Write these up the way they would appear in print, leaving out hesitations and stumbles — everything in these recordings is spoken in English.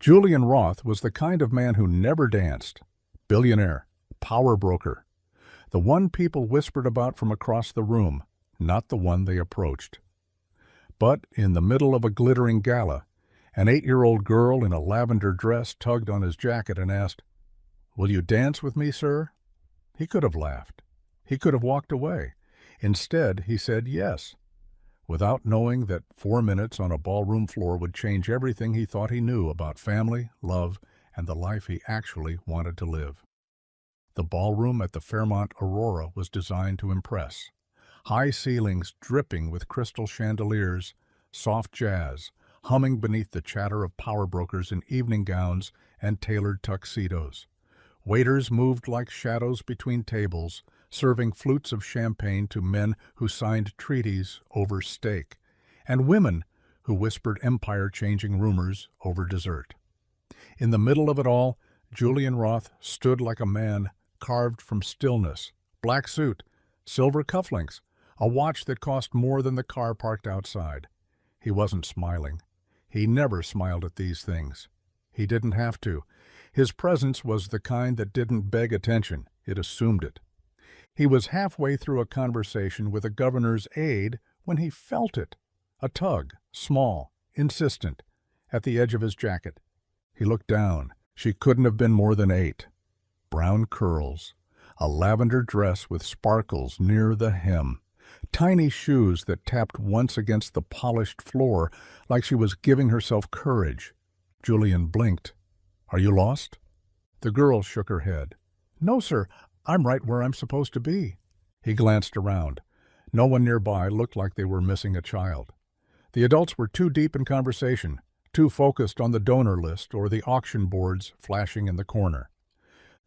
Julian Roth was the kind of man who never danced. Billionaire, power broker. The one people whispered about from across the room, not the one they approached. But in the middle of a glittering gala, an 8-year-old girl in a lavender dress tugged on his jacket and asked, "Will you dance with me, sir?" He could have laughed. He could have walked away. Instead, he said yes, without knowing that 4 minutes on a ballroom floor would change everything he thought he knew about family, love, and the life he actually wanted to live. The ballroom at the Fairmont Aurora was designed to impress. High ceilings dripping with crystal chandeliers, soft jazz, humming beneath the chatter of power brokers in evening gowns and tailored tuxedos. Waiters moved like shadows between tables, serving flutes of champagne to men who signed treaties over steak, and women who whispered empire-changing rumors over dessert. In the middle of it all, Julian Roth stood like a man carved from stillness, black suit, silver cufflinks, a watch that cost more than the car parked outside. He wasn't smiling. He never smiled at these things. He didn't have to. His presence was the kind that didn't beg attention, it assumed it. He was halfway through a conversation with a governor's aide when he felt it. A tug, small, insistent, at the edge of his jacket. He looked down. She couldn't have been more than 8. Brown curls, a lavender dress with sparkles near the hem, tiny shoes that tapped once against the polished floor like she was giving herself courage. Julian blinked. "Are you lost?" The girl shook her head. "No, sir. I'm right where I'm supposed to be." He glanced around. No one nearby looked like they were missing a child. The adults were too deep in conversation, too focused on the donor list or the auction boards flashing in the corner.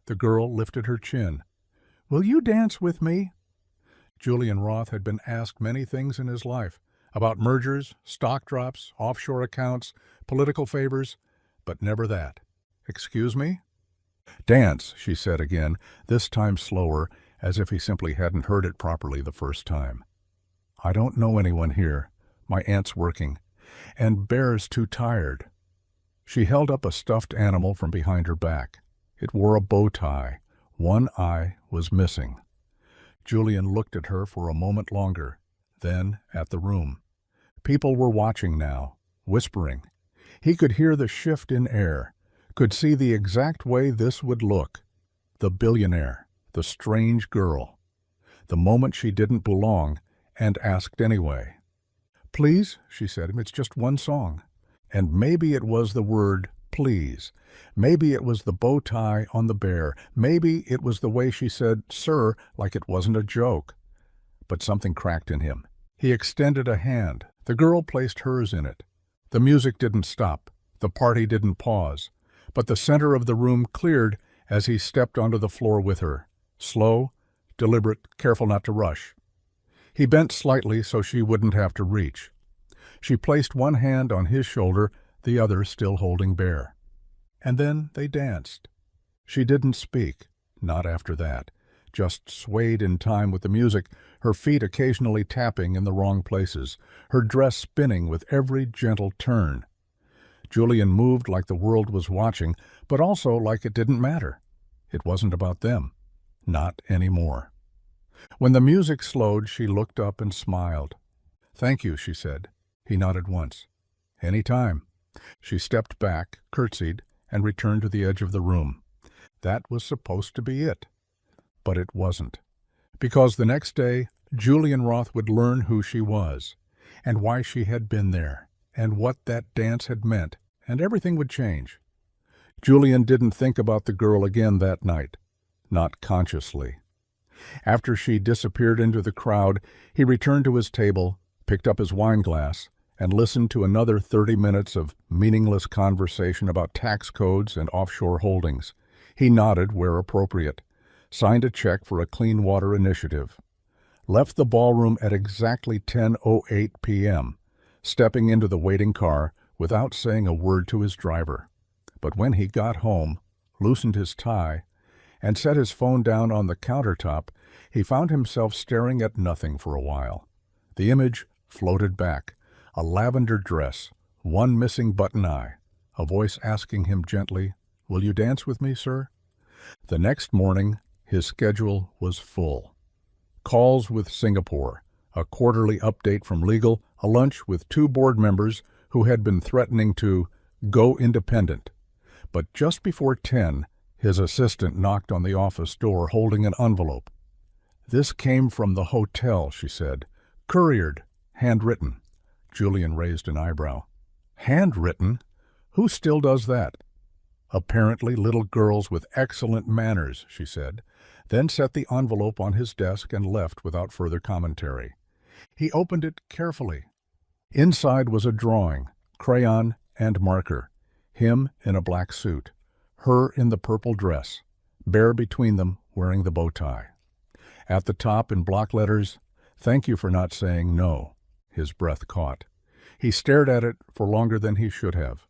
The girl lifted her chin. "Will you dance with me?" Julian Roth had been asked many things in his life, about mergers, stock drops, offshore accounts, political favors, but never that. "Excuse me?" "Dance," she said again, this time slower, as if he simply hadn't heard it properly the first time. "I don't know anyone here. My aunt's working. And Bear's too tired." She held up a stuffed animal from behind her back. It wore a bow tie. One eye was missing. Julian looked at her for a moment longer, then at the room. People were watching now, whispering. He could hear the shift in air, could see the exact way this would look. The billionaire, the strange girl. The moment she didn't belong, and asked anyway. "Please," she said, "it's just one song." And maybe it was the word please. Maybe it was the bow tie on the bear. Maybe it was the way she said "sir" like it wasn't a joke. But something cracked in him. He extended a hand. The girl placed hers in it. The music didn't stop. The party didn't pause. But the center of the room cleared as he stepped onto the floor with her. Slow, deliberate, careful not to rush. He bent slightly so she wouldn't have to reach. She placed one hand on his shoulder, the other still holding Bear. And then they danced. She didn't speak, not after that, just swayed in time with the music, her feet occasionally tapping in the wrong places, her dress spinning with every gentle turn. Julian moved like the world was watching, but also like it didn't matter. It wasn't about them. Not anymore. When the music slowed, she looked up and smiled. "Thank you," she said. He nodded once. "Any time." She stepped back, curtsied, and returned to the edge of the room. That was supposed to be it. But it wasn't. Because the next day, Julian Roth would learn who she was, and why she had been there, and what that dance had meant, and everything would change. Julian didn't think about the girl again that night. Not consciously. After she disappeared into the crowd, he returned to his table, picked up his wine glass, and listened to another 30 minutes of meaningless conversation about tax codes and offshore holdings. He nodded where appropriate, signed a check for a clean water initiative, left the ballroom at exactly 10:08 p.m., stepping into the waiting car without saying a word to his driver. But when he got home, loosened his tie, and set his phone down on the countertop, he found himself staring at nothing for a while. The image floated back. A lavender dress, one missing button eye, a voice asking him gently, "Will you dance with me, sir?" The next morning, his schedule was full. Calls with Singapore, a quarterly update from legal, a lunch with 2 board members who had been threatening to go independent. But just before 10, his assistant knocked on the office door holding an envelope. "This came from the hotel," she said. "Couriered, handwritten." Julian raised an eyebrow. "Handwritten? Who still does that?" "Apparently little girls with excellent manners," she said, then set the envelope on his desk and left without further commentary. He opened it carefully. Inside was a drawing, crayon and marker, him in a black suit, her in the purple dress, Bear between them wearing the bow tie. At the top in block letters, "Thank you for not saying no." His breath caught. He stared at it for longer than he should have.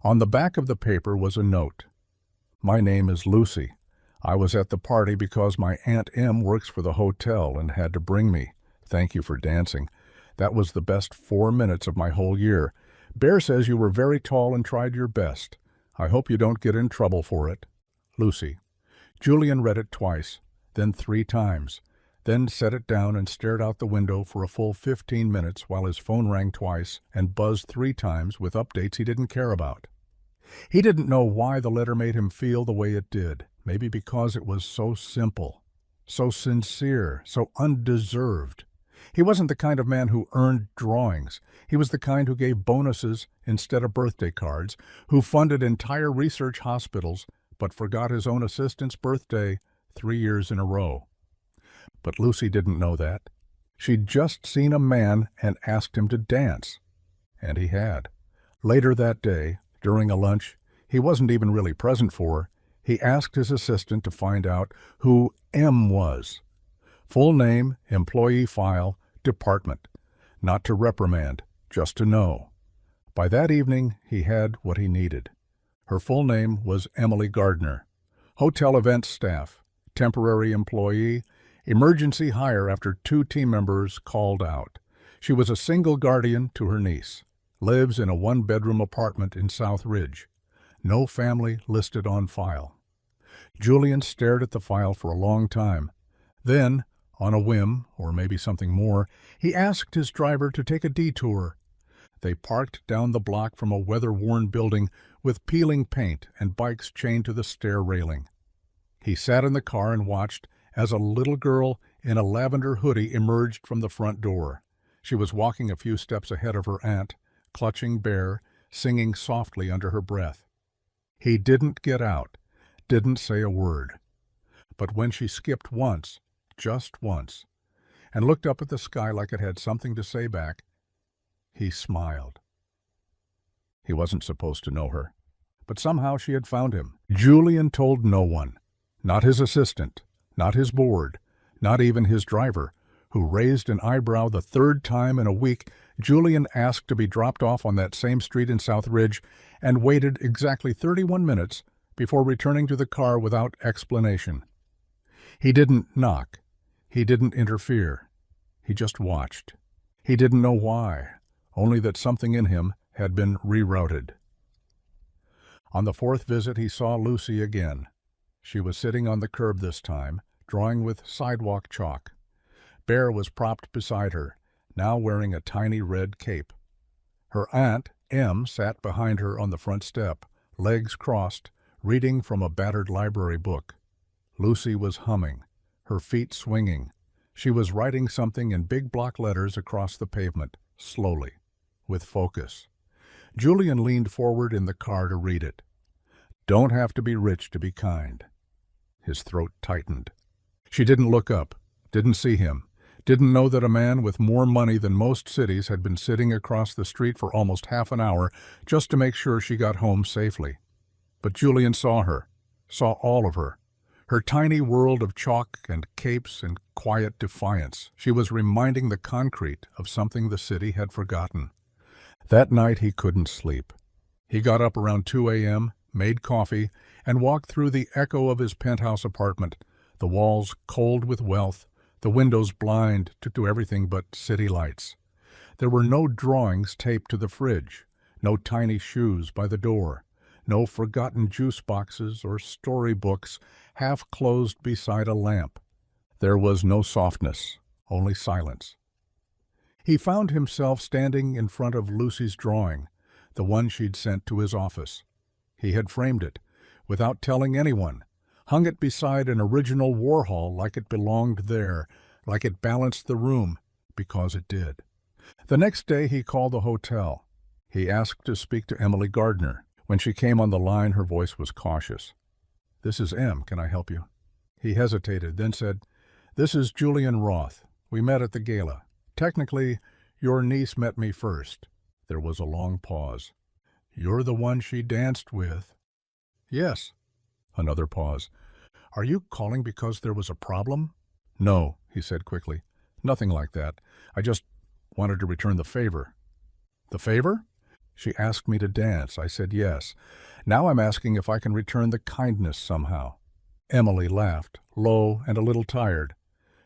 On the back of the paper was a note. "My name is Lucy. I was at the party because my Aunt Em works for the hotel and had to bring me. Thank you for dancing. That was the best 4 minutes of my whole year. Bear says you were very tall and tried your best. I hope you don't get in trouble for it. Lucy." Julian read it twice, then 3 times, then set it down and stared out the window for a full 15 minutes while his phone rang twice and buzzed 3 times with updates he didn't care about. He didn't know why the letter made him feel the way it did, maybe because it was so simple, so sincere, so undeserved. He wasn't the kind of man who earned drawings. He was the kind who gave bonuses instead of birthday cards, who funded entire research hospitals, but forgot his own assistant's birthday 3 years in a row. But Lucy didn't know that. She'd just seen a man and asked him to dance. And he had. Later that day, during a lunch he wasn't even really present for, he asked his assistant to find out who M was. Full name, employee file, department. Not to reprimand, just to know. By that evening, he had what he needed. Her full name was Emily Gardner. Hotel events staff, temporary employee, emergency hire after 2 team members called out. She was a single guardian to her niece. Lives in a 1-bedroom apartment in South Ridge. No family listed on file. Julian stared at the file for a long time. Then, on a whim, or maybe something more, he asked his driver to take a detour. They parked down the block from a weather-worn building with peeling paint and bikes chained to the stair railing. He sat in the car and watched as a little girl in a lavender hoodie emerged from the front door. She was walking a few steps ahead of her aunt, clutching Bear, singing softly under her breath. He didn't get out, didn't say a word. But when she skipped once, just once, and looked up at the sky like it had something to say back, he smiled. He wasn't supposed to know her, but somehow she had found him. Julian told no one, not his assistant, not his board, not even his driver, who raised an eyebrow the 3rd time in a week Julian asked to be dropped off on that same street in South Ridge and waited exactly 31 minutes before returning to the car without explanation. He didn't knock. He didn't interfere. He just watched. He didn't know why, only that something in him had been rerouted. On the 4th visit he saw Lucy again. She was sitting on the curb this time, drawing with sidewalk chalk. Bear was propped beside her, now wearing a tiny red cape. Her aunt, Em, sat behind her on the front step, legs crossed, reading from a battered library book. Lucy was humming, her feet swinging. She was writing something in big block letters across the pavement, slowly, with focus. Julian leaned forward in the car to read it. "Don't have to be rich to be kind." His throat tightened. She didn't look up, didn't see him, didn't know that a man with more money than most cities had been sitting across the street for almost half an hour just to make sure she got home safely. But Julian saw her, saw all of her. Her tiny world of chalk and capes and quiet defiance. She was reminding the concrete of something the city had forgotten. That night he couldn't sleep. He got up around 2 a.m., made coffee, and walked through the echo of his penthouse apartment, the walls cold with wealth, the windows blind to everything but city lights. There were no drawings taped to the fridge, No tiny shoes by the door. No forgotten juice boxes or storybooks half closed beside a lamp. There was no softness, only silence. He found himself standing in front of Lucy's drawing, the one she'd sent to his office. He had framed it, without telling anyone, hung it beside an original Warhol like it belonged there, like it balanced the room, because it did. The next day he called the hotel. He asked to speak to Emily Gardner. When she came on the line, her voice was cautious. "This is Em. Can I help you?" He hesitated, then said, "This is Julian Roth. We met at the Gala. Technically, your niece met me first." There was a long pause. "You're the one she danced with." "Yes." Another pause. "Are you calling because there was a problem?" "No," he said quickly. "Nothing like that. I just wanted to return the favor." "The favor?" "She asked me to dance. I said yes. Now I'm asking if I can return the kindness somehow." Emily laughed, low and a little tired.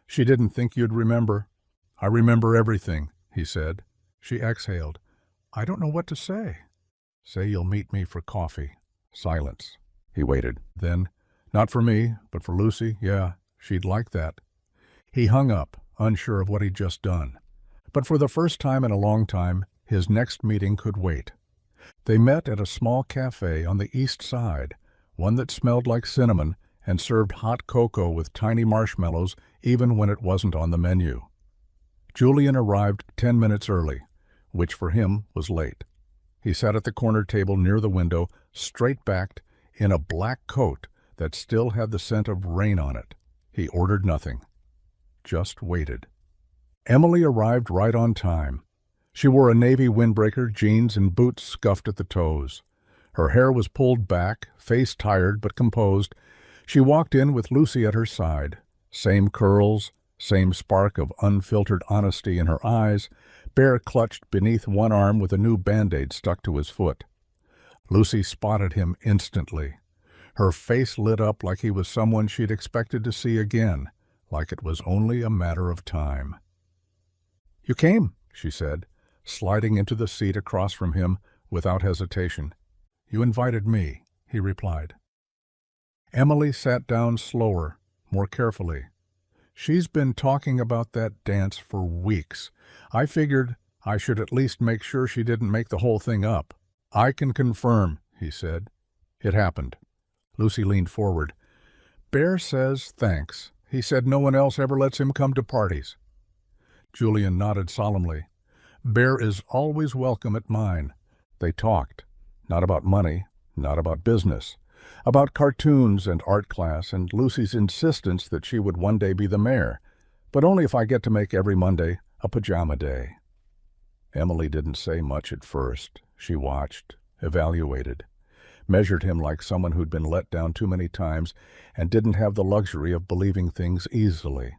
"She didn't think you'd remember." "I remember everything," he said. She exhaled. "I don't know what to say." "Say you'll meet me for coffee." Silence. He waited. Then, "Not for me, but for Lucy, yeah, she'd like that." He hung up, unsure of what he'd just done. But for the first time in a long time, his next meeting could wait. They met at a small cafe on the east side, one that smelled like cinnamon and served hot cocoa with tiny marshmallows even when it wasn't on the menu. Julian arrived 10 minutes early, which for him was late. He sat at the corner table near the window, straight-backed, in a black coat that still had the scent of rain on it. He ordered nothing. Just waited. Emily arrived right on time. She wore a navy windbreaker, jeans, and boots scuffed at the toes. Her hair was pulled back, face tired but composed. She walked in with Lucy at her side. Same curls, same spark of unfiltered honesty in her eyes. Bear clutched beneath one arm with a new Band-Aid stuck to his foot. Lucy spotted him instantly. Her face lit up like he was someone she'd expected to see again, like it was only a matter of time. "You came," she said, sliding into the seat across from him without hesitation. "You invited me," he replied. Emily sat down slower, more carefully. "She's been talking about that dance for weeks. I figured I should at least make sure she didn't make the whole thing up." "I can confirm," he said. "It happened." Lucy leaned forward. "Bear says thanks. He said no one else ever lets him come to parties." Julian nodded solemnly. "Bear is always welcome at mine." They talked, not about money, not about business, about cartoons and art class and Lucy's insistence that she would one day be the mayor, but only if I get to make every Monday a pajama day. Emily didn't say much at first. She watched, evaluated, measured him like someone who'd been let down too many times and didn't have the luxury of believing things easily.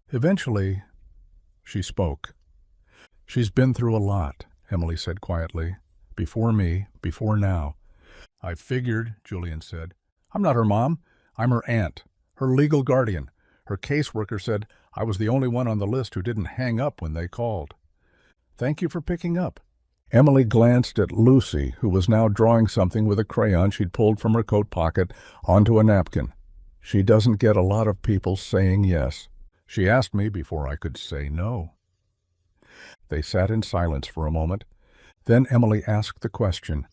Eventually, she spoke. "She's been through a lot," Emily said quietly. "Before me, before now." "I figured," Julian said. "I'm not her mom. I'm her aunt, her legal guardian. Her caseworker said I was the only one on the list who didn't hang up when they called." "Thank you for picking up." Emily glanced at Lucy, who was now drawing something with a crayon she'd pulled from her coat pocket onto a napkin. "She doesn't get a lot of people saying yes. She asked me before I could say no." They sat in silence for a moment. Then Emily asked the question,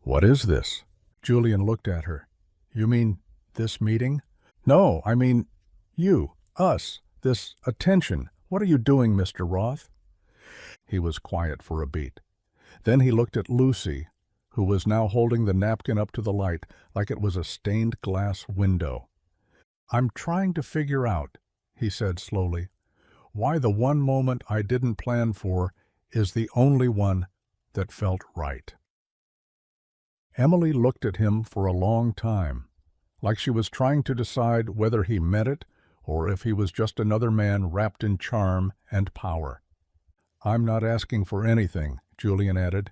"What is this?" Julian looked at her. "You mean this meeting?" "No, I mean you, us, this attention. What are you doing, Mr. Roth?" He was quiet for a beat. Then he looked at Lucy, who was now holding the napkin up to the light like it was a stained glass window. "I'm trying to figure out," he said slowly, "why the one moment I didn't plan for is the only one that felt right." Emily looked at him for a long time, like she was trying to decide whether he meant it or if he was just another man wrapped in charm and power. "I'm not asking for anything," Julian added.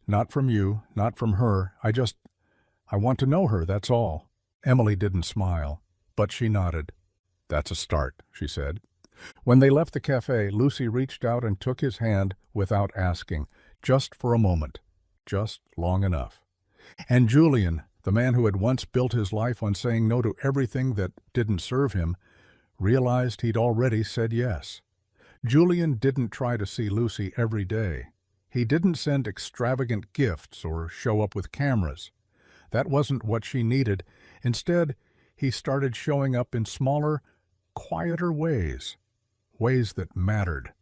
"Not from you, not from her. I want to know her, that's all." Emily didn't smile, but she nodded. "That's a start," she said. When they left the cafe, Lucy reached out and took his hand without asking, just for a moment. just long enough. And Julian, the man who had once built his life on saying no to everything that didn't serve him, realized he'd already said yes. Julian didn't try to see Lucy every day. He didn't send extravagant gifts or show up with cameras. That wasn't what she needed. Instead, he started showing up in smaller, quieter ways that mattered.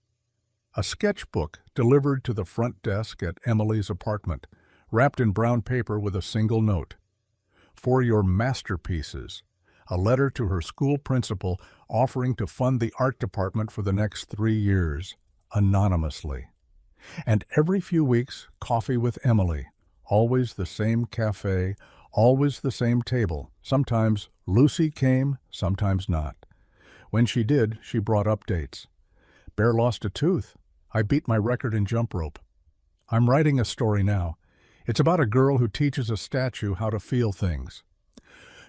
A sketchbook delivered to the front desk at Emily's apartment, wrapped in brown paper with a single note. For your masterpieces, a letter to her school principal offering to fund the art department for the next 3 years, anonymously. And every few weeks, coffee with Emily, always the same cafe, always the same table. Sometimes Lucy came, sometimes not. When she did, she brought updates. Bear lost a tooth. I beat my record in jump rope. I'm writing a story now. It's about a girl who teaches a statue how to feel things.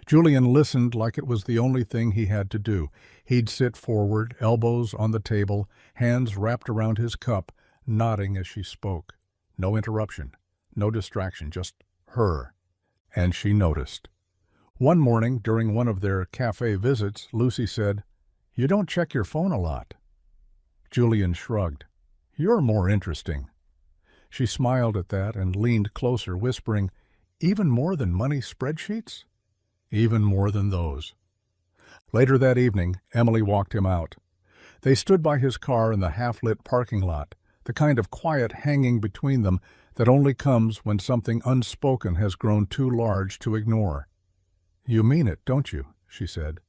Julian listened like it was the only thing he had to do. He'd sit forward, elbows on the table, hands wrapped around his cup, nodding as she spoke. No interruption, no distraction, just her. And she noticed. One morning, during one of their cafe visits, Lucy said, "You don't check your phone a lot." Julian shrugged. "You're more interesting." She smiled at that and leaned closer, whispering, "Even more than money spreadsheets?" "Even more than those." Later that evening, Emily walked him out. They stood by his car in the half-lit parking lot, the kind of quiet hanging between them that only comes when something unspoken has grown too large to ignore. "You mean it, don't you?" she said.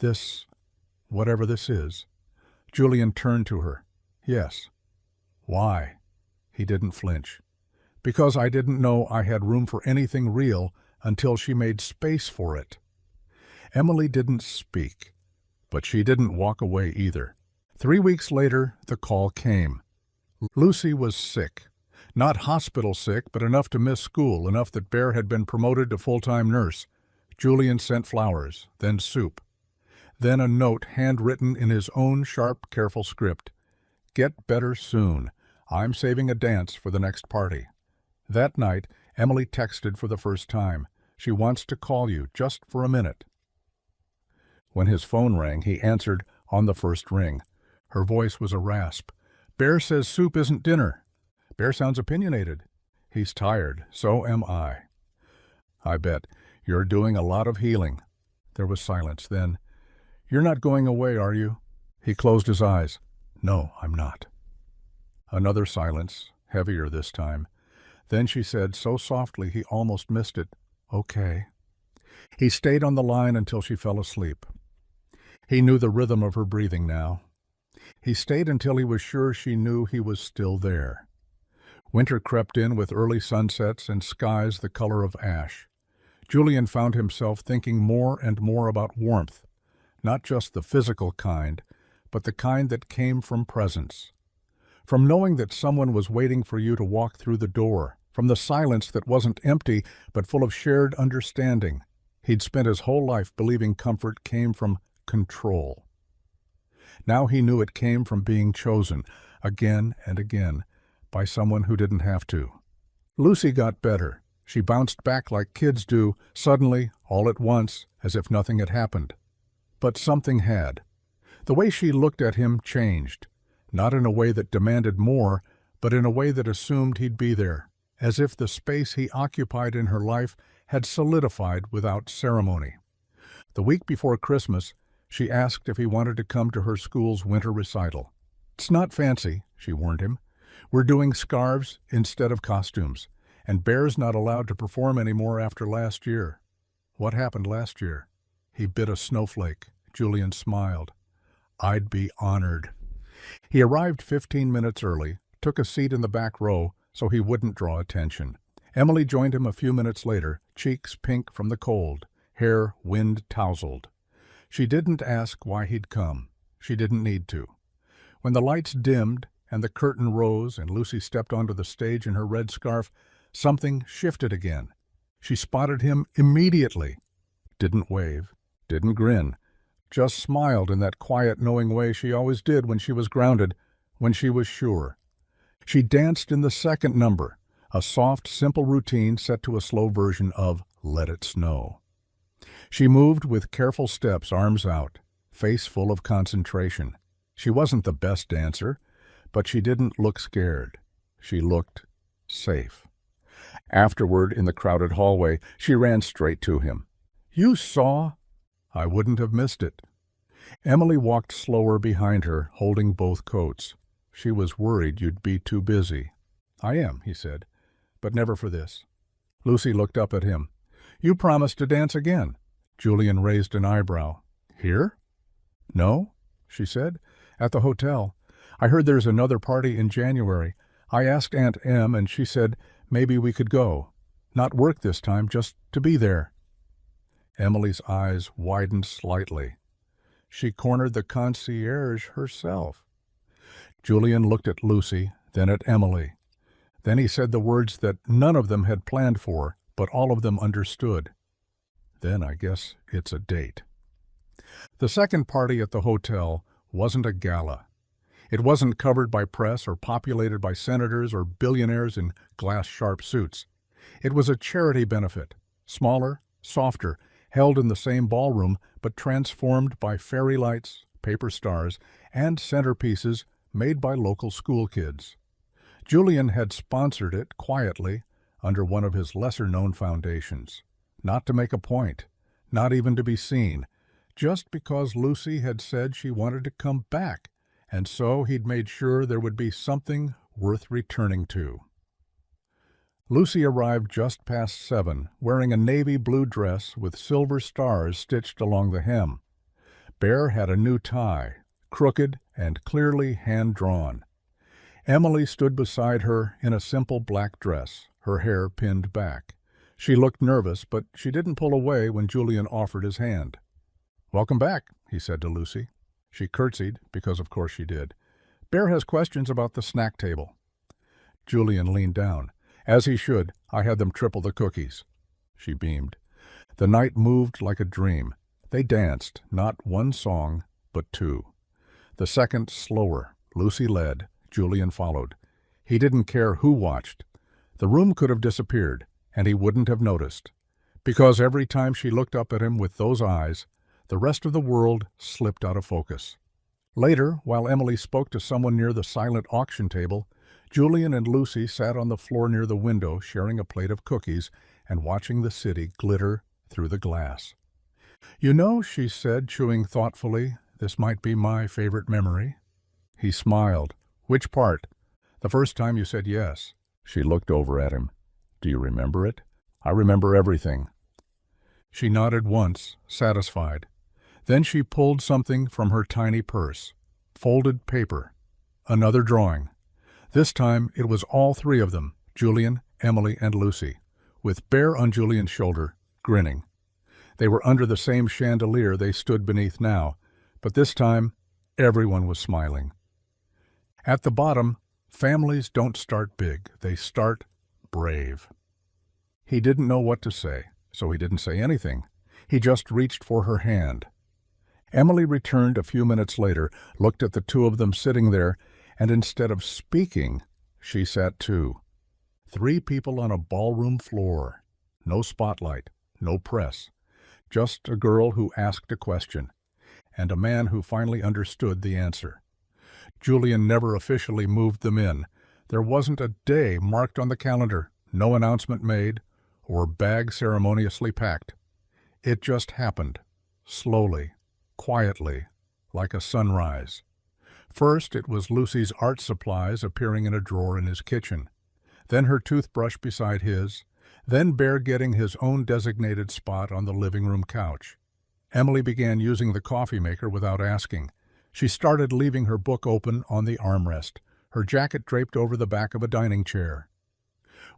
"This, whatever this is." Julian turned to her. "Yes." "Why?" He didn't flinch. "Because I didn't know I had room for anything real until she made space for it." Emily didn't speak, but she didn't walk away either. 3 weeks later, the call came. Lucy was sick. Not hospital sick, but enough to miss school, enough that Bear had been promoted to full-time nurse. Julian sent flowers, then soup. Then a note handwritten in his own sharp, careful script. "Get better soon. I'm saving a dance for the next party." That night, Emily texted for the first time. "She wants to call you, just for a minute." When his phone rang, he answered on the first ring. Her voice was a rasp. "Bear says soup isn't dinner." Bear sounds opinionated. "He's tired. So am I." "I bet. You're doing a lot of healing." There was silence. Then, "You're not going away, are you?" He closed his eyes. "No, I'm not." Another silence, heavier this time. Then she said so softly he almost missed it, "Okay." He stayed on the line until she fell asleep. He knew the rhythm of her breathing now. He stayed until he was sure she knew he was still there. Winter crept in with early sunsets and skies the color of ash. Julian found himself thinking more and more about warmth, not just the physical kind, but the kind that came from presence. From knowing that someone was waiting for you to walk through the door, from the silence that wasn't empty but full of shared understanding. He'd spent his whole life believing comfort came from control. Now he knew it came from being chosen, again and again, by someone who didn't have to. Lucy got better. She bounced back like kids do, suddenly, all at once, as if nothing had happened. But something had. The way she looked at him changed, not in a way that demanded more, but in a way that assumed he'd be there, as if the space he occupied in her life had solidified without ceremony. The week before Christmas, she asked if he wanted to come to her school's winter recital. "It's not fancy," she warned him. "We're doing scarves instead of costumes, and Bear's not allowed to perform anymore after last year." "What happened last year?" He bit a snowflake. Julian smiled. "I'd be honored." He arrived 15 minutes early, took a seat in the back row so he wouldn't draw attention. Emily joined him a few minutes later, cheeks pink from the cold, hair wind-tousled. She didn't ask why he'd come. She didn't need to. When the lights dimmed and the curtain rose and Lucy stepped onto the stage in her red scarf, something shifted again. She spotted him immediately. Didn't wave, didn't grin, just smiled in that quiet, knowing way she always did when she was grounded, when she was sure. She danced in the second number, a soft, simple routine set to a slow version of Let It Snow. She moved with careful steps, arms out, face full of concentration. She wasn't the best dancer, but she didn't look scared. She looked safe. Afterward, in the crowded hallway, she ran straight to him. "You saw?" "I wouldn't have missed it." Emily walked slower behind her, holding both coats. She was worried you'd be too busy. "I am," he said, "but never for this." Lucy looked up at him. "You promised to dance again." Julian raised an eyebrow. "Here?" "No," she said. "At the hotel. I heard there's another party in January. I asked Aunt Em, and she said maybe we could go. Not work this time, just to be there." Emily's eyes widened slightly. She cornered the concierge herself. Julian looked at Lucy, then at Emily. Then he said the words that none of them had planned for, but all of them understood. "Then I guess it's a date." The second party at the hotel wasn't a gala. It wasn't covered by press or populated by senators or billionaires in glass-sharp suits. It was a charity benefit, smaller, softer, held in the same ballroom, but transformed by fairy lights, paper stars, and centerpieces made by local school kids. Julian had sponsored it quietly under one of his lesser-known foundations. Not to make a point, not even to be seen, just because Lucy had said she wanted to come back, and so he'd made sure there would be something worth returning to. Lucy arrived just past 7, wearing a navy blue dress with silver stars stitched along the hem. Bear had a new tie, crooked and clearly hand-drawn. Emily stood beside her in a simple black dress, her hair pinned back. She looked nervous, but she didn't pull away when Julian offered his hand. "Welcome back," he said to Lucy. She curtsied, because of course she did. "Bear has questions about the snack table." Julian leaned down. "As he should. I had them triple the cookies." She beamed. The night moved like a dream. They danced, not one song, but two. The second slower. Lucy led. Julian followed. He didn't care who watched. The room could have disappeared, and he wouldn't have noticed. Because every time she looked up at him with those eyes, the rest of the world slipped out of focus. Later, while Emily spoke to someone near the silent auction table, Julian and Lucy sat on the floor near the window, sharing a plate of cookies and watching the city glitter through the glass. "You know," she said, chewing thoughtfully, "this might be my favorite memory." He smiled. "Which part?" "The first time you said yes." She looked over at him. "Do you remember it?" "I remember everything." She nodded once, satisfied. Then she pulled something from her tiny purse. Folded paper. Another drawing. This time it was all three of them, Julian, Emily, and Lucy, with Bear on Julian's shoulder, grinning. They were under the same chandelier they stood beneath now, but this time everyone was smiling. At the bottom, families don't start big, they start brave. He didn't know what to say, so he didn't say anything. He just reached for her hand. Emily returned a few minutes later, looked at the two of them sitting there, and instead of speaking, she sat too. 3 people on a ballroom floor. No spotlight, no press. Just a girl who asked a question, and a man who finally understood the answer. Julian never officially moved them in. There wasn't a day marked on the calendar, no announcement made, or bag ceremoniously packed. It just happened, slowly, quietly, like a sunrise. First, it was Lucy's art supplies appearing in a drawer in his kitchen. Then her toothbrush beside his. Then Bear getting his own designated spot on the living room couch. Emily began using the coffee maker without asking. She started leaving her book open on the armrest, her jacket draped over the back of a dining chair.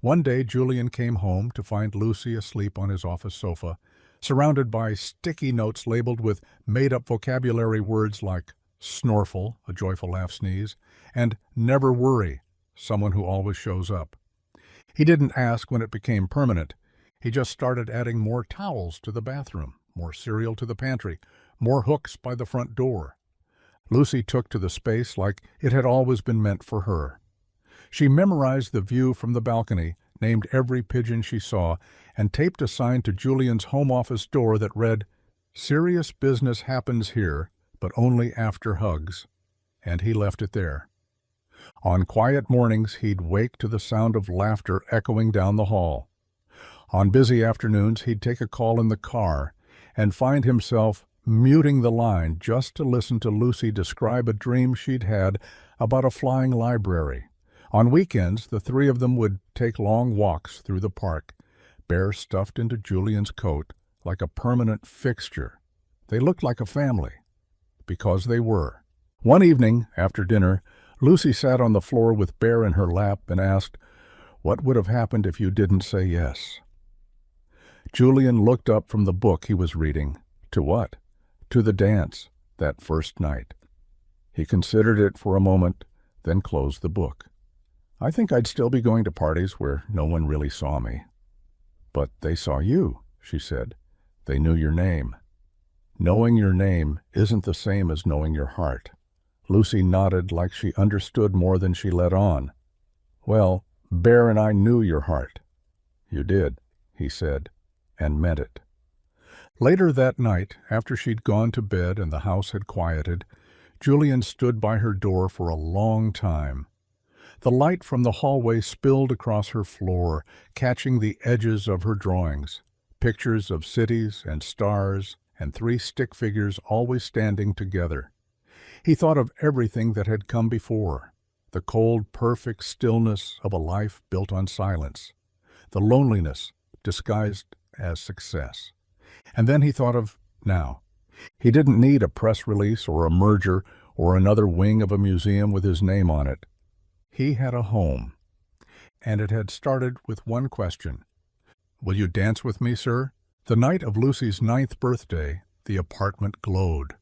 One day Julian came home to find Lucy asleep on his office sofa, surrounded by sticky notes labeled with made-up vocabulary words like snorful, a joyful laugh sneeze, and never worry, someone who always shows up. He didn't ask when it became permanent. He just started adding more towels to the bathroom, more cereal to the pantry, more hooks by the front door. Lucy took to the space like it had always been meant for her. She memorized the view from the balcony, named every pigeon she saw, and taped a sign to Julian's home office door that read, "Serious business happens here, but only after hugs." And he left it there. On quiet mornings, he'd wake to the sound of laughter echoing down the hall. On busy afternoons, he'd take a call in the car and find himself muting the line just to listen to Lucy describe a dream she'd had about a flying library. On weekends, the three of them would take long walks through the park, Bear stuffed into Julian's coat like a permanent fixture. They looked like a family, because they were. One evening, after dinner, Lucy sat on the floor with Bear in her lap and asked, "What would have happened if you didn't say yes?" Julian looked up from the book he was reading. To what? To the dance, that first night. He considered it for a moment, then closed the book. "I think I'd still be going to parties where no one really saw me." "But they saw you," she said. "They knew your name." "Knowing your name isn't the same as knowing your heart." Lucy nodded like she understood more than she let on. "Well, Bear and I knew your heart." "You did," he said, and meant it. Later that night, after she'd gone to bed and the house had quieted, Julian stood by her door for a long time. The light from the hallway spilled across her floor, catching the edges of her drawings, pictures of cities and stars and three stick figures always standing together. He thought of everything that had come before, the cold, perfect stillness of a life built on silence, the loneliness disguised as success. And then he thought of now. He didn't need a press release or a merger or another wing of a museum with his name on it. He had a home, and it had started with one question. "Will you dance with me, sir?" The night of Lucy's 9th birthday, the apartment glowed.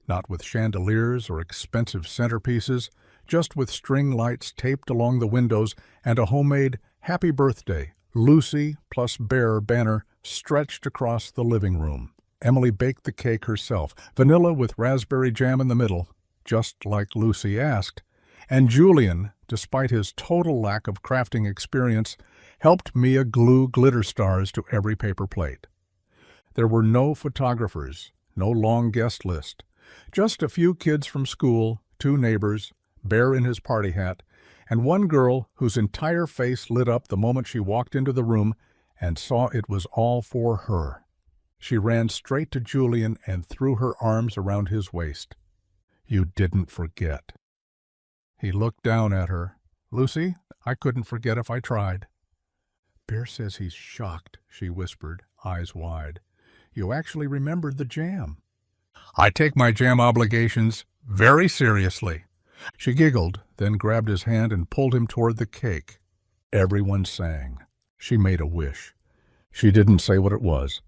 Not with chandeliers or expensive centerpieces, just with string lights taped along the windows and a homemade "Happy Birthday, Lucy plus Bear" banner stretched across the living room. Emily baked the cake herself, vanilla with raspberry jam in the middle, just like Lucy asked, and Julian, despite his total lack of crafting experience, helped Mia glue glitter stars to every paper plate. There were no photographers, no long guest list, just a few kids from school, 2 neighbors, Bear in his party hat, and one girl whose entire face lit up the moment she walked into the room and saw it was all for her. She ran straight to Julian and threw her arms around his waist. "You didn't forget." He looked down at her. "Lucy, I couldn't forget if I tried." "Bear says he's shocked," she whispered, eyes wide. "You actually remembered the jam." "I take my jam obligations very seriously." She giggled, then grabbed his hand and pulled him toward the cake. Everyone sang. She made a wish. She didn't say what it was.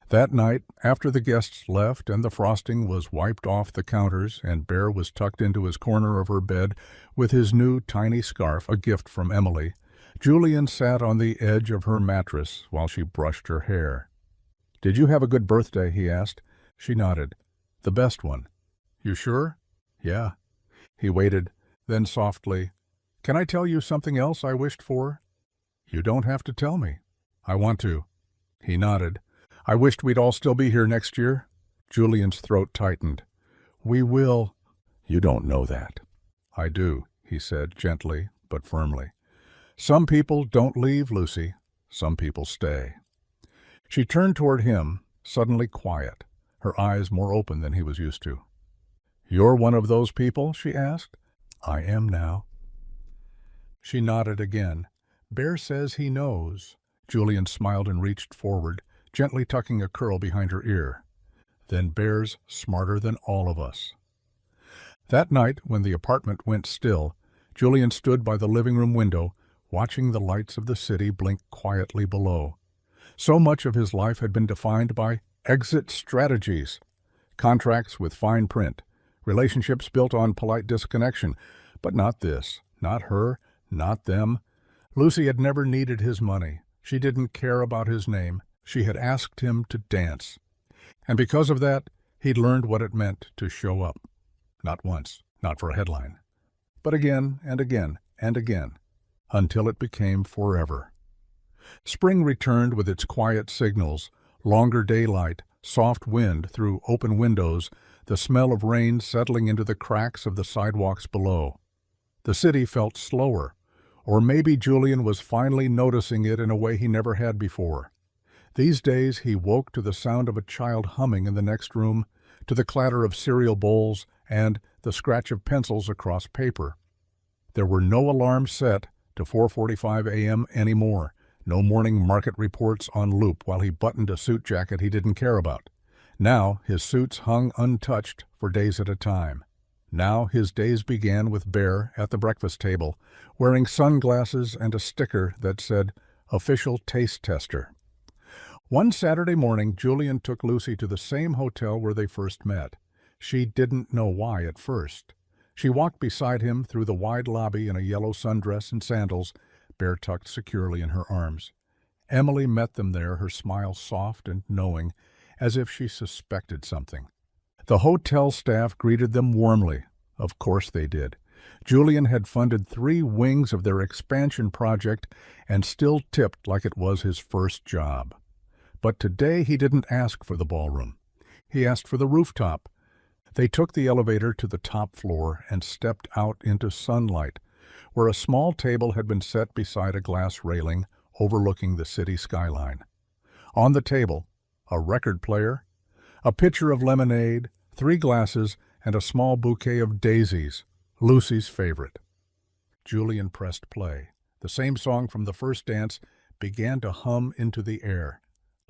That night, after the guests left and the frosting was wiped off the counters and Bear was tucked into his corner of her bed with his new tiny scarf, a gift from Emily, Julian sat on the edge of her mattress while she brushed her hair. "Did you have a good birthday?" he asked. She nodded. "The best one." "You sure?" "Yeah." He waited, then softly, "Can I tell you something else I wished for?" "You don't have to tell me." "I want to." He nodded. "I wished we'd all still be here next year." Julian's throat tightened. "We will." "You don't know that." "I do," he said, gently but firmly. "Some people don't leave, Lucy. Some people stay." She turned toward him, suddenly quiet, her eyes more open than he was used to. "You're one of those people?" she asked. "I am now." She nodded again. "Bear says he knows." Julian smiled and reached forward, gently tucking a curl behind her ear. "Then Bear's smarter than all of us." That night, when the apartment went still, Julian stood by the living room window, watching the lights of the city blink quietly below. So much of his life had been defined by exit strategies, contracts with fine print, relationships built on polite disconnection, but not this, not her, not them. Lucy had never needed his money. She didn't care about his name. She had asked him to dance. And because of that, he'd learned what it meant to show up. Not once, not for a headline, but again and again and again. until it became forever. Spring returned with its quiet signals, longer daylight, soft wind through open windows, the smell of rain settling into the cracks of the sidewalks below. The city felt slower, or maybe Julian was finally noticing it in a way he never had before. These days he woke to the sound of a child humming in the next room, to the clatter of cereal bowls and the scratch of pencils across paper. There were no alarms set to 4:45 a.m. anymore, no morning market reports on loop while he buttoned a suit jacket he didn't care about. Now his suits hung untouched for days at a time. Now his days began with Bear at the breakfast table, wearing sunglasses and a sticker that said, "Official Taste Tester." One Saturday morning, Julian took Lucy to the same hotel where they first met. She didn't know why at first. She walked beside him through the wide lobby in a yellow sundress and sandals, Bear tucked securely in her arms. Emily met them there, her smile soft and knowing, as if she suspected something. The hotel staff greeted them warmly. Of course they did. Julian had funded 3 wings of their expansion project and still tipped like it was his first job. But today he didn't ask for the ballroom. He asked for the rooftop. They took the elevator to the top floor and stepped out into sunlight, where a small table had been set beside a glass railing overlooking the city skyline. On the table, a record player, a pitcher of lemonade, 3 glasses, and a small bouquet of daisies, Lucy's favorite. Julian pressed play. The same song from the first dance began to hum into the air.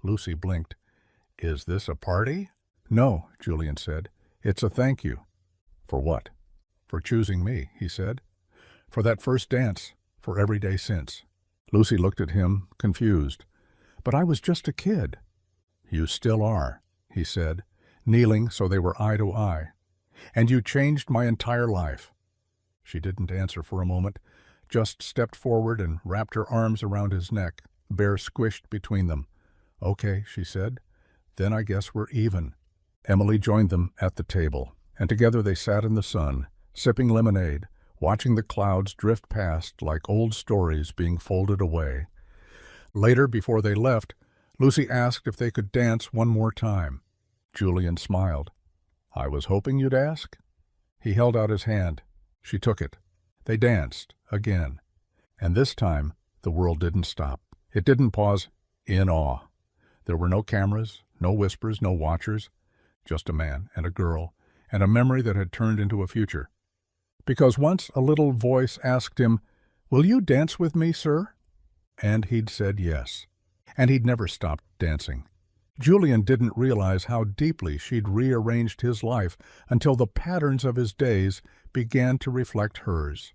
Lucy blinked. "Is this a party?" "No," Julian said. "It's a thank you." "For what?" "For choosing me," he said. "For that first dance, for every day since." Lucy looked at him, confused. "But I was just a kid." "You still are," he said, kneeling so they were eye to eye. "And you changed my entire life." She didn't answer for a moment, just stepped forward and wrapped her arms around his neck, Bear squished between them. "Okay," she said. "Then I guess we're even." Emily joined them at the table, and together they sat in the sun, sipping lemonade, watching the clouds drift past like old stories being folded away. Later, before they left, Lucy asked if they could dance one more time. Julian smiled. "I was hoping you'd ask." He held out his hand. She took it. They danced, again. And this time, the world didn't stop. It didn't pause, in awe. There were no cameras, no whispers, no watchers. Just a man and a girl, and a memory that had turned into a future. Because once a little voice asked him, "Will you dance with me, sir?" And he'd said yes. And he'd never stopped dancing. Julian didn't realize how deeply she'd rearranged his life until the patterns of his days began to reflect hers.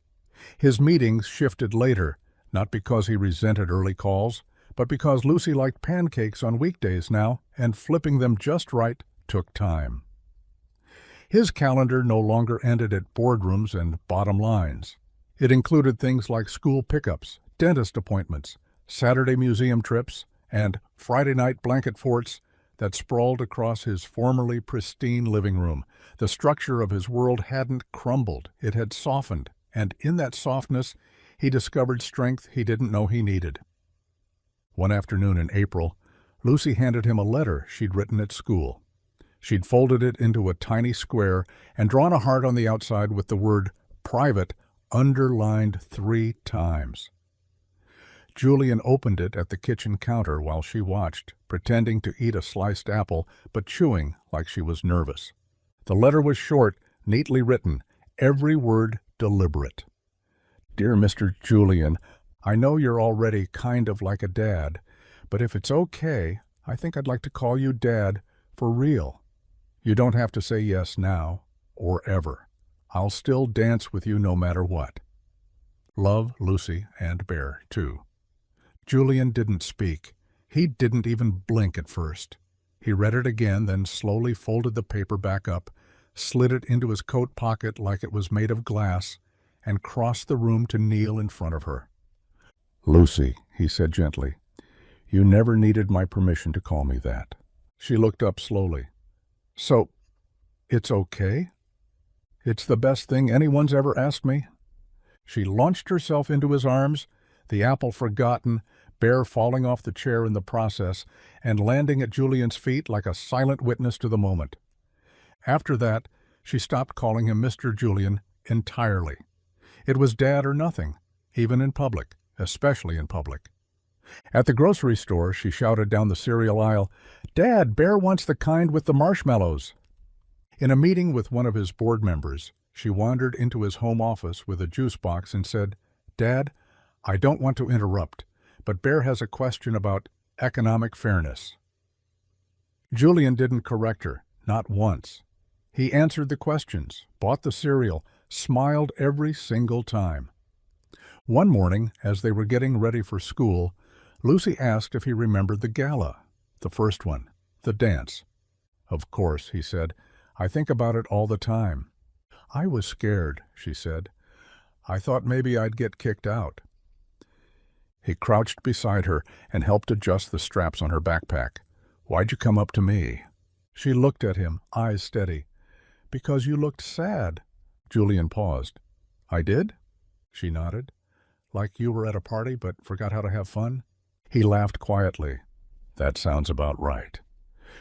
His meetings shifted later, not because he resented early calls, but because Lucy liked pancakes on weekdays now, and flipping them just right took time. His calendar no longer ended at boardrooms and bottom lines. It included things like school pickups, dentist appointments, Saturday museum trips, and Friday night blanket forts that sprawled across his formerly pristine living room. The structure of his world hadn't crumbled, it had softened, and in that softness he discovered strength he didn't know he needed. One afternoon in April, Lucy handed him a letter she'd written at school. She'd folded it into a tiny square and drawn a heart on the outside with the word "private" underlined 3 times. Julian opened it at the kitchen counter while she watched, pretending to eat a sliced apple, but chewing like she was nervous. The letter was short, neatly written, every word deliberate. "Dear Mr. Julian, I know you're already kind of like a dad, but if it's okay, I think I'd like to call you Dad for real. You don't have to say yes now, or ever. I'll still dance with you no matter what. Love, Lucy, and Bear, too." Julian didn't speak. He didn't even blink at first. He read it again, then slowly folded the paper back up, slid it into his coat pocket like it was made of glass, and crossed the room to kneel in front of her. "Lucy," he said gently, "you never needed my permission to call me that." She looked up slowly. "So, it's okay? It's the best thing anyone's ever asked me." She launched herself into his arms, the apple forgotten, Bear falling off the chair in the process and landing at Julian's feet like a silent witness to the moment. After that, she stopped calling him Mr. Julian entirely. It was Dad or nothing, even in public, especially in public. At the grocery store, she shouted down the cereal aisle, "Dad, Bear wants the kind with the marshmallows." In a meeting with one of his board members, she wandered into his home office with a juice box and said, "Dad, I don't want to interrupt, but Bear has a question about economic fairness." Julian didn't correct her, not once. He answered the questions, bought the cereal, smiled every single time. One morning, as they were getting ready for school, Lucy asked if he remembered the gala, the first one, the dance. "Of course," he said. "I think about it all the time." "I was scared," she said. "I thought maybe I'd get kicked out." He crouched beside her and helped adjust the straps on her backpack. "Why'd you come up to me?" She looked at him, eyes steady. "Because you looked sad." Julian paused. "I did?" She nodded. "Like you were at a party but forgot how to have fun?" He laughed quietly. "That sounds about right."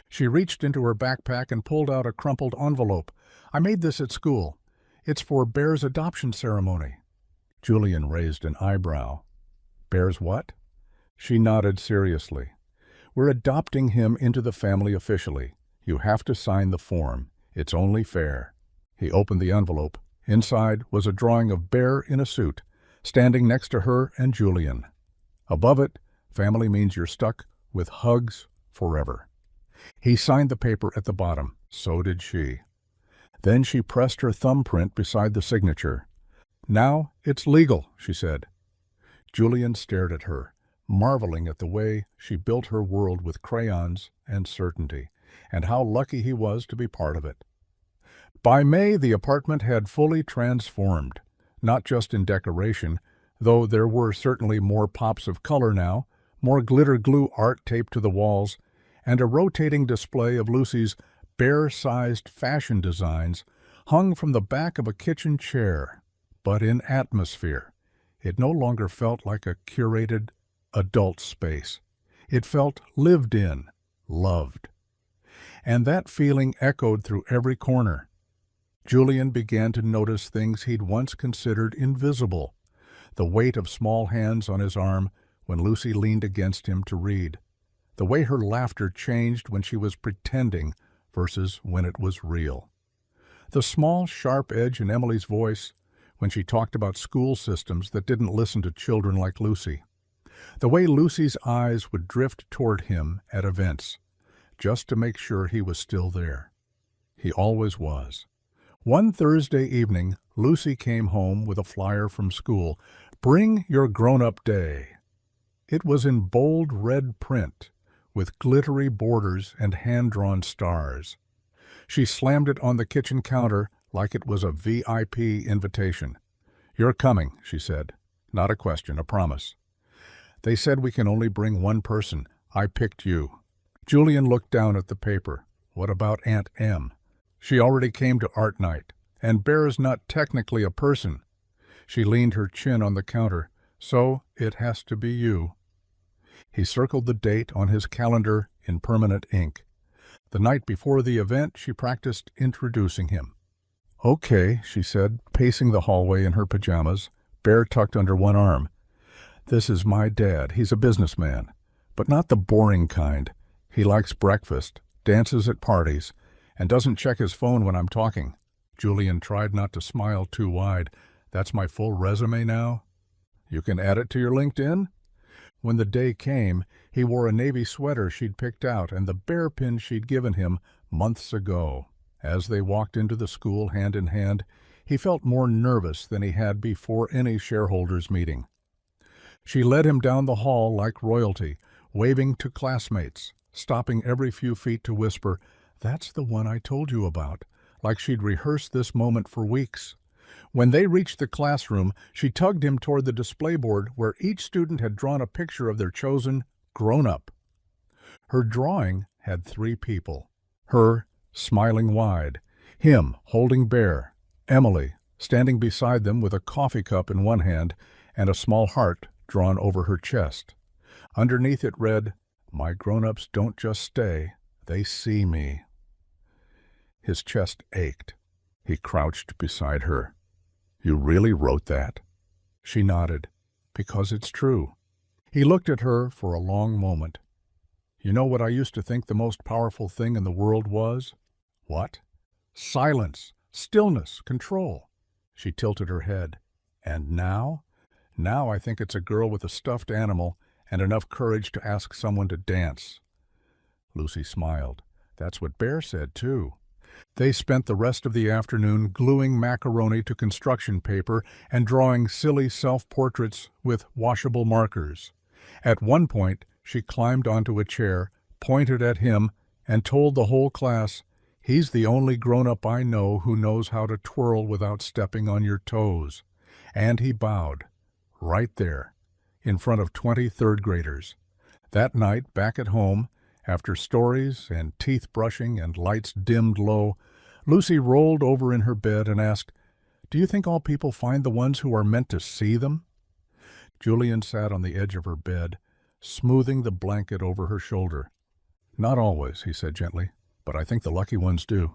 She reached into her backpack and pulled out a crumpled envelope. "I made this at school. It's for Bear's adoption ceremony." Julian raised an eyebrow. "Bear's what?" She nodded seriously. "We're adopting him into the family officially. You have to sign the form. It's only fair." He opened the envelope. Inside was a drawing of Bear in a suit, standing next to her and Julian. Above it, "Family means you're stuck with hugs forever." He signed the paper at the bottom. So did she. Then she pressed her thumbprint beside the signature. "Now it's legal," she said. Julian stared at her, marveling at the way she built her world with crayons and certainty, and how lucky he was to be part of it. By May, the apartment had fully transformed, not just in decoration, though there were certainly more pops of color now, more glitter glue art taped to the walls, and a rotating display of Lucy's bear-sized fashion designs hung from the back of a kitchen chair. But in atmosphere, it no longer felt like a curated adult space. It felt lived in, loved. And that feeling echoed through every corner. Julian began to notice things he'd once considered invisible. The weight of small hands on his arm when Lucy leaned against him to read. The way her laughter changed when she was pretending versus when it was real. The small, sharp edge in Emily's voice when she talked about school systems that didn't listen to children like Lucy. The way Lucy's eyes would drift toward him at events, just to make sure he was still there. He always was. One Thursday evening, Lucy came home with a flyer from school. "Bring your grown-up day." It was in bold red print, with glittery borders and hand-drawn stars. She slammed it on the kitchen counter like it was a VIP invitation. "You're coming," she said. "Not a question, a promise." "They said we can only bring one person. I picked you." Julian looked down at the paper. What about Aunt Em? She already came to art night, and Bear's not technically a person. She leaned her chin on the counter. "So it has to be you." He circled the date on his calendar in permanent ink. The night before the event, she practiced introducing him. "Okay," she said, pacing the hallway in her pajamas, Bear tucked under one arm. "This is my dad. He's a businessman, but not the boring kind. He likes breakfast, dances at parties, and doesn't check his phone when I'm talking." Julian tried not to smile too wide. "That's my full resume now?" "You can add it to your LinkedIn?" When the day came, he wore a navy sweater she'd picked out and the bear pin she'd given him months ago. As they walked into the school hand in hand, he felt more nervous than he had before any shareholders' meeting. She led him down the hall like royalty, waving to classmates, stopping every few feet to whisper, "That's the one I told you about," like she'd rehearsed this moment for weeks. When they reached the classroom, she tugged him toward the display board where each student had drawn a picture of their chosen grown-up. Her drawing had 3 people. Her, smiling wide, him holding Bear, Emily standing beside them with a coffee cup in one hand and a small heart drawn over her chest. Underneath it read, "My grown-ups don't just stay, they see me." His chest ached. He crouched beside her. "You really wrote that?" She nodded. "Because it's true." He looked at her for a long moment. "You know what I used to think the most powerful thing in the world was?" "What?" "Silence, stillness, control." She tilted her head. "And now?" "Now I think it's a girl with a stuffed animal and enough courage to ask someone to dance." Lucy smiled. "That's what Bear said, too." They spent the rest of the afternoon gluing macaroni to construction paper and drawing silly self-portraits with washable markers. At one point, she climbed onto a chair, pointed at him, and told the whole class, "He's the only grown-up I know who knows how to twirl without stepping on your toes." And he bowed, right there, in front of 20 third-graders. That night, back at home, after stories and teeth-brushing and lights dimmed low, Lucy rolled over in her bed and asked, "Do you think all people find the ones who are meant to see them?" Julian sat on the edge of her bed, smoothing the blanket over her shoulder. "Not always," he said gently, "but I think the lucky ones do."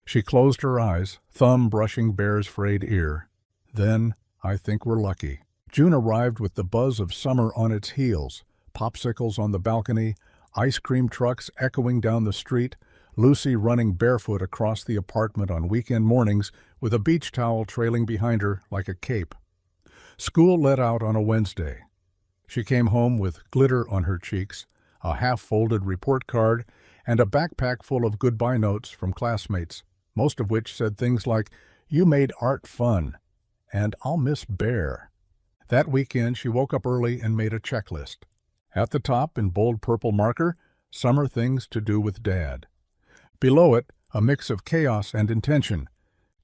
She closed her eyes, thumb brushing Bear's frayed ear. "Then I think we're lucky." June arrived with the buzz of summer on its heels, popsicles on the balcony, ice cream trucks echoing down the street, Lucy running barefoot across the apartment on weekend mornings with a beach towel trailing behind her like a cape. School let out on a Wednesday. She came home with glitter on her cheeks, a half-folded report card, and a backpack full of goodbye notes from classmates, most of which said things like, "You made art fun," and "I'll miss Bear." That weekend she woke up early and made a checklist. At the top, in bold purple marker, "Summer things to do with Dad." Below it, a mix of chaos and intention.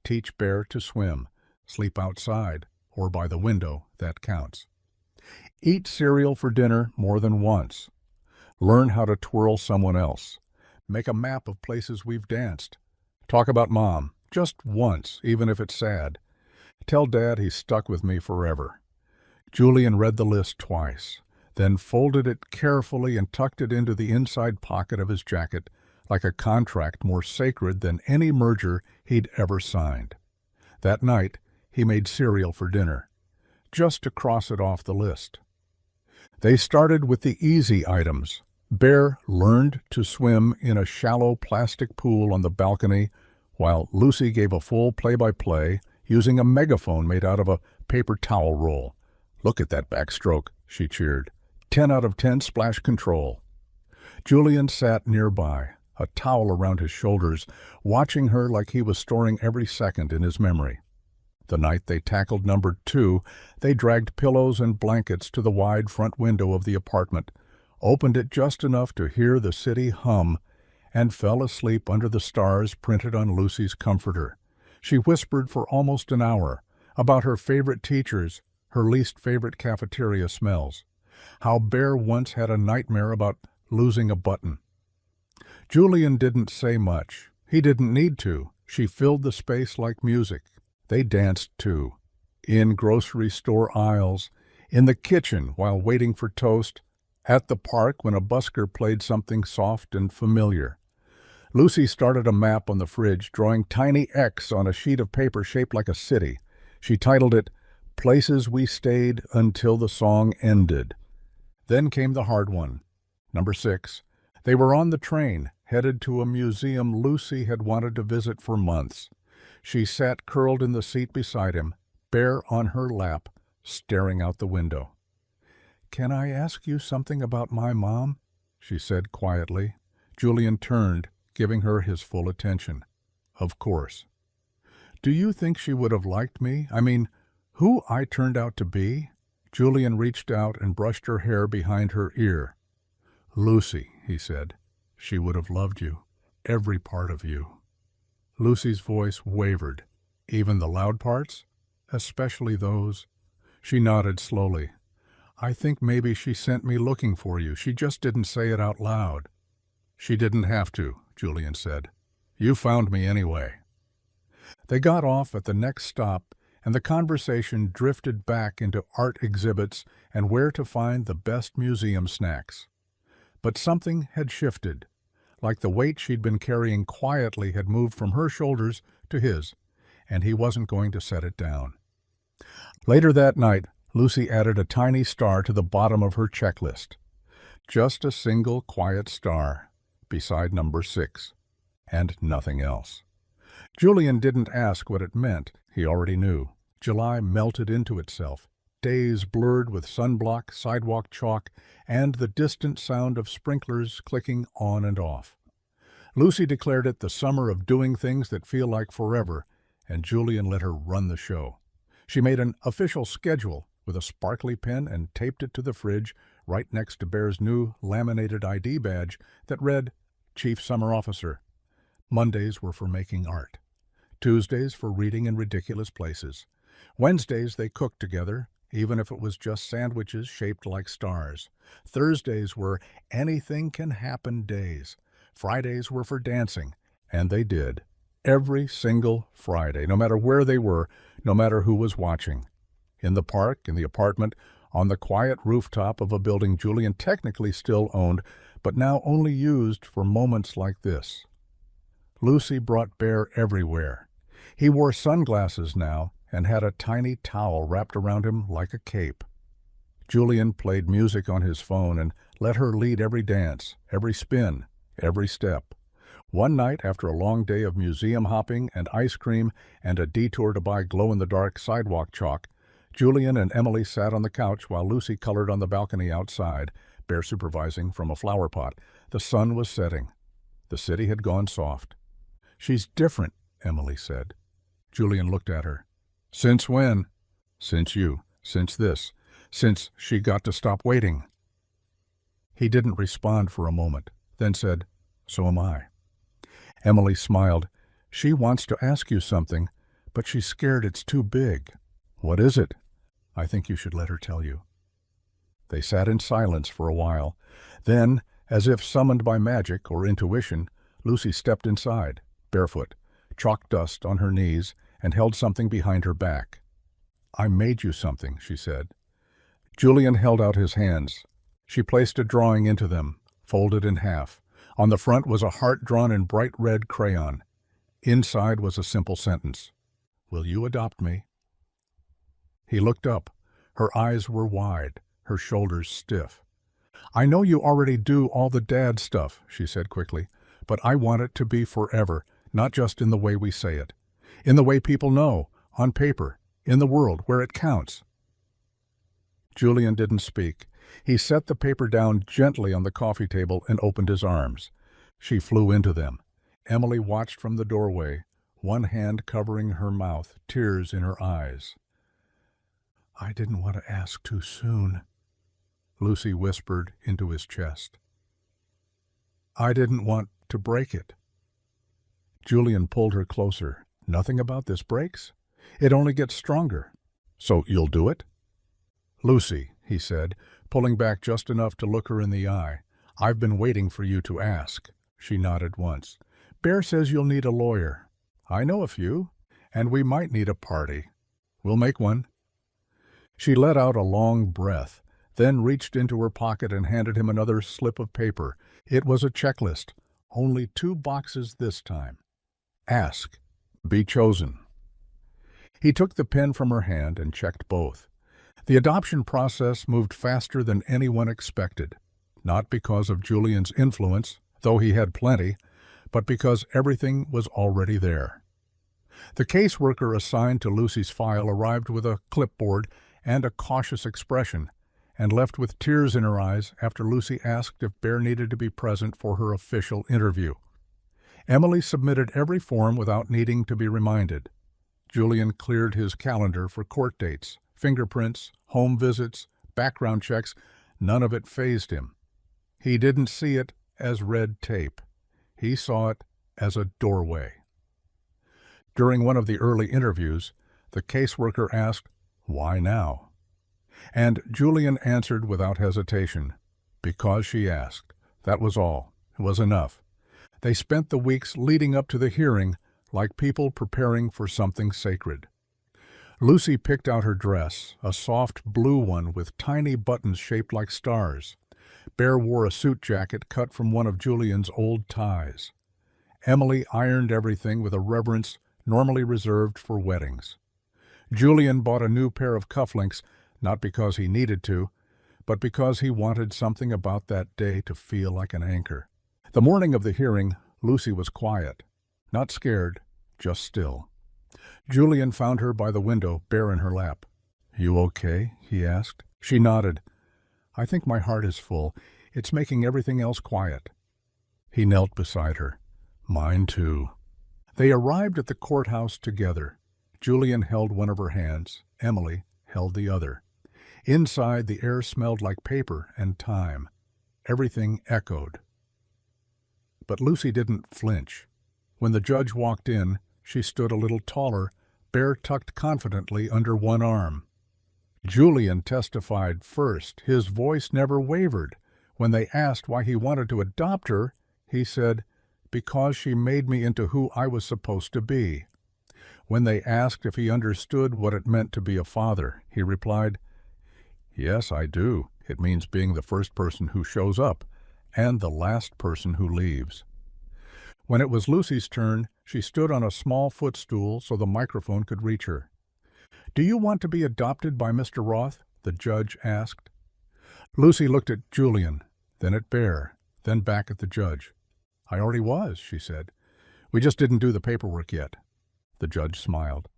Teach Bear to swim, sleep outside, or by the window, that counts. Eat cereal for dinner more than once. Learn how to twirl someone else. Make a map of places we've danced. Talk about Mom, just once, even if it's sad. Tell Dad he's stuck with me forever. Julian read the list twice, then folded it carefully and tucked it into the inside pocket of his jacket, like a contract more sacred than any merger he'd ever signed. That night, he made cereal for dinner, just to cross it off the list. They started with the easy items. Bear learned to swim in a shallow plastic pool on the balcony, while Lucy gave a full play-by-play using a megaphone made out of a paper towel roll. "Look at that backstroke," she cheered. 10 out of 10 splash control. Julian sat nearby, a towel around his shoulders, watching her like he was storing every second in his memory. The night they tackled number 2, they dragged pillows and blankets to the wide front window of the apartment, opened it just enough to hear the city hum, and fell asleep under the stars printed on Lucy's comforter. She whispered for almost an hour about her favorite teachers, her least favorite cafeteria smells, how Bear once had a nightmare about losing a button. Julian didn't say much. He didn't need to. She filled the space like music. They danced, too. In grocery store aisles, in the kitchen while waiting for toast, at the park when a busker played something soft and familiar. Lucy started a map on the fridge, drawing tiny X on a sheet of paper shaped like a city. She titled it, "Places We Stayed Until the Song Ended." Then came the hard one. Number 6. They were on the train, headed to a museum Lucy had wanted to visit for months. She sat curled in the seat beside him, Bear on her lap, staring out the window. "Can I ask you something about my mom?" she said quietly. Julian turned, giving her his full attention. "Of course." "Do you think she would have liked me? I mean, who I turned out to be?" Julian reached out and brushed her hair behind her ear. "Lucy," he said, "she would have loved you, every part of you." Lucy's voice wavered. "Even the loud parts? Especially those?" She nodded slowly. "I think maybe she sent me looking for you. She just didn't say it out loud." "She didn't have to," Julian said. "You found me anyway." They got off at the next stop, and the conversation drifted back into art exhibits and where to find the best museum snacks. But something had shifted, like the weight she'd been carrying quietly had moved from her shoulders to his, and he wasn't going to set it down. Later that night, Lucy added a tiny star to the bottom of her checklist. Just a single quiet star beside number 6, and nothing else. Julian didn't ask what it meant. He already knew. July melted into itself, days blurred with sunblock, sidewalk chalk, and the distant sound of sprinklers clicking on and off. Lucy declared it the summer of doing things that feel like forever, and Julian let her run the show. She made an official schedule with a sparkly pen and taped it to the fridge right next to Bear's new laminated ID badge that read, Chief Summer Officer. Mondays were for making art. Tuesdays for reading in ridiculous places. Wednesdays they cooked together, even if it was just sandwiches shaped like stars. Thursdays were anything can happen days. Fridays were for dancing, and they did. Every single Friday, no matter where they were, no matter who was watching. In the park, in the apartment, on the quiet rooftop of a building Julian technically still owned, but now only used for moments like this. Lucy brought Bear everywhere. He wore sunglasses now and had a tiny towel wrapped around him like a cape. Julian played music on his phone and let her lead every dance, every spin, every step. One night, after a long day of museum hopping and ice cream and a detour to buy glow-in-the-dark sidewalk chalk, Julian and Emily sat on the couch while Lucy colored on the balcony outside, Bear supervising from a flower pot. The sun was setting. The city had gone soft. "She's different," Emily said. Julian looked at her. "Since when?" "Since you. Since this. Since she got to stop waiting." He didn't respond for a moment, then said, "So am I." Emily smiled. "She wants to ask you something, but she's scared it's too big." "What is it?" "I think you should let her tell you." They sat in silence for a while. Then, as if summoned by magic or intuition, Lucy stepped inside, barefoot, chalk dust on her knees, and held something behind her back. "I made you something," she said. Julian held out his hands. She placed a drawing into them, folded in half. On the front was a heart drawn in bright red crayon. Inside was a simple sentence. "Will you adopt me?" He looked up. Her eyes were wide, her shoulders stiff. "I know you already do all the dad stuff," she said quickly, "but I want it to be forever, not just in the way we say it. In the way people know, on paper, in the world, where it counts." Julian didn't speak. He set the paper down gently on the coffee table and opened his arms. She flew into them. Emily watched from the doorway, one hand covering her mouth, tears in her eyes. "I didn't want to ask too soon," Lucy whispered into his chest. "I didn't want to break it." Julian pulled her closer. "Nothing about this breaks? It only gets stronger. So you'll do it?" "Lucy," he said, pulling back just enough to look her in the eye, "I've been waiting for you to ask." She nodded once. "Bear says you'll need a lawyer. I know a few, and we might need a party. We'll make one." She let out a long breath, then reached into her pocket and handed him another slip of paper. It was a checklist, only 2 boxes this time. Ask. Be chosen. He took the pen from her hand and checked both. The adoption process moved faster than anyone expected, not because of Julian's influence, though he had plenty, but because everything was already there. The caseworker assigned to Lucy's file arrived with a clipboard and a cautious expression, and left with tears in her eyes after Lucy asked if Bear needed to be present for her official interview. Emily submitted every form without needing to be reminded. Julian cleared his calendar for court dates, fingerprints, home visits, background checks. None of it fazed him. He didn't see it as red tape. He saw it as a doorway. During one of the early interviews, the caseworker asked, "Why now?" And Julian answered without hesitation, "Because she asked." That was all. It was enough. They spent the weeks leading up to the hearing like people preparing for something sacred. Lucy picked out her dress, a soft blue one with tiny buttons shaped like stars. Bear wore a suit jacket cut from one of Julian's old ties. Emily ironed everything with a reverence normally reserved for weddings. Julian bought a new pair of cufflinks, not because he needed to, but because he wanted something about that day to feel like an anchor. The morning of the hearing, Lucy was quiet. Not scared, just still. Julian found her by the window, Bear in her lap. "You okay?" he asked. She nodded. "I think my heart is full. It's making everything else quiet." He knelt beside her. "Mine too." They arrived at the courthouse together. Julian held one of her hands. Emily held the other. Inside, the air smelled like paper and time. Everything echoed. But Lucy didn't flinch. When the judge walked in, she stood a little taller, Bear tucked confidently under one arm. Julian testified first. His voice never wavered. When they asked why he wanted to adopt her, he said, "Because she made me into who I was supposed to be." When they asked if he understood what it meant to be a father, he replied, "Yes, I do. It means being the first person who shows up and the last person who leaves." When it was Lucy's turn, she stood on a small footstool so the microphone could reach her. "Do you want to be adopted by Mr. Roth?" the judge asked. Lucy looked at Julian, then at Bear, then back at the judge. "I already was," she said. "We just didn't do the paperwork yet." The judge smiled.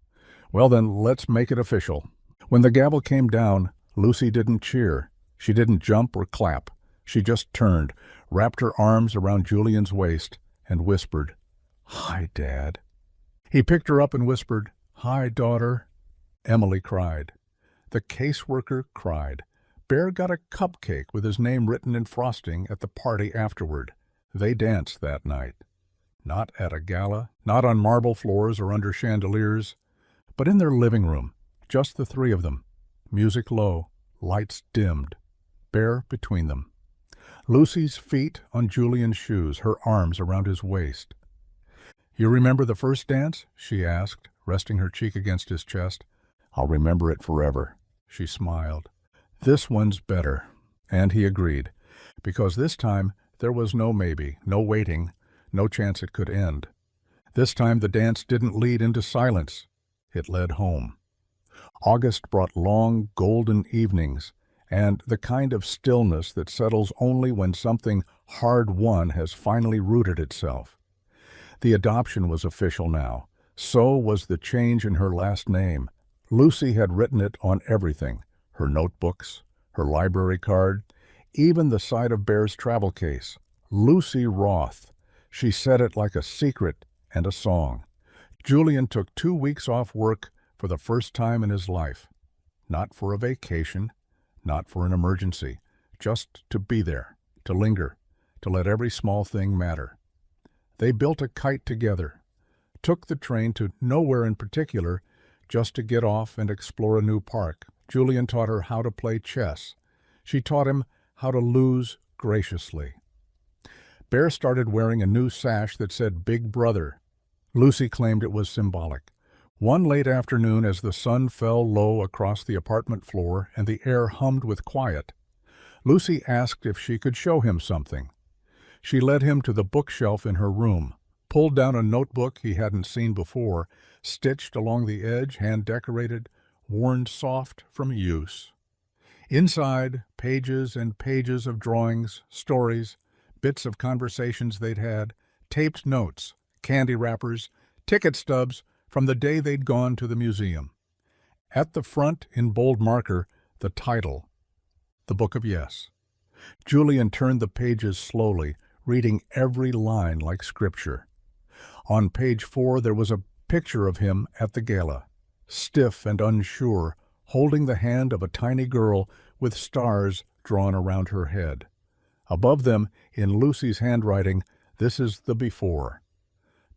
"Well then, let's make it official." When the gavel came down, Lucy didn't cheer. She didn't jump or clap. She just turned, wrapped her arms around Julian's waist, and whispered, "Hi, Dad." He picked her up and whispered, "Hi, daughter." Emily cried. The caseworker cried. Bear got a cupcake with his name written in frosting at the party afterward. They danced that night. Not at a gala, not on marble floors or under chandeliers, but in their living room, just the three of them. Music low, lights dimmed, Bear between them. Lucy's feet on Julian's shoes, her arms around his waist. "You remember the first dance?" she asked, resting her cheek against his chest. "I'll remember it forever." She smiled. "This one's better." And he agreed, because this time there was no maybe, no waiting, no chance it could end. This time the dance didn't lead into silence. It led home. August brought long, golden evenings, and the kind of stillness that settles only when something hard-won has finally rooted itself. The adoption was official now. So was the change in her last name. Lucy had written it on everything, her notebooks, her library card, even the side of Bear's travel case. Lucy Roth. She said it like a secret and a song. Julian took 2 weeks off work for the first time in his life. Not for a vacation, not for an emergency, just to be there, to linger, to let every small thing matter. They built a kite together, took the train to nowhere in particular, just to get off and explore a new park. Julian taught her how to play chess. She taught him how to lose graciously. Bear started wearing a new sash that said Big Brother. Lucy claimed it was symbolic. One late afternoon, as the sun fell low across the apartment floor and the air hummed with quiet, Lucy asked if she could show him something. She led him to the bookshelf in her room, pulled down a notebook he hadn't seen before, stitched along the edge, hand-decorated, worn soft from use. Inside, pages and pages of drawings, stories, bits of conversations they'd had, taped notes, candy wrappers, ticket stubs from the day they'd gone to the museum. At the front, in bold marker, the title, The Book of Yes. Julian turned the pages slowly, reading every line like scripture. On page 4 there was a picture of him at the gala, stiff and unsure, holding the hand of a tiny girl with stars drawn around her head. Above them, in Lucy's handwriting, this is the before.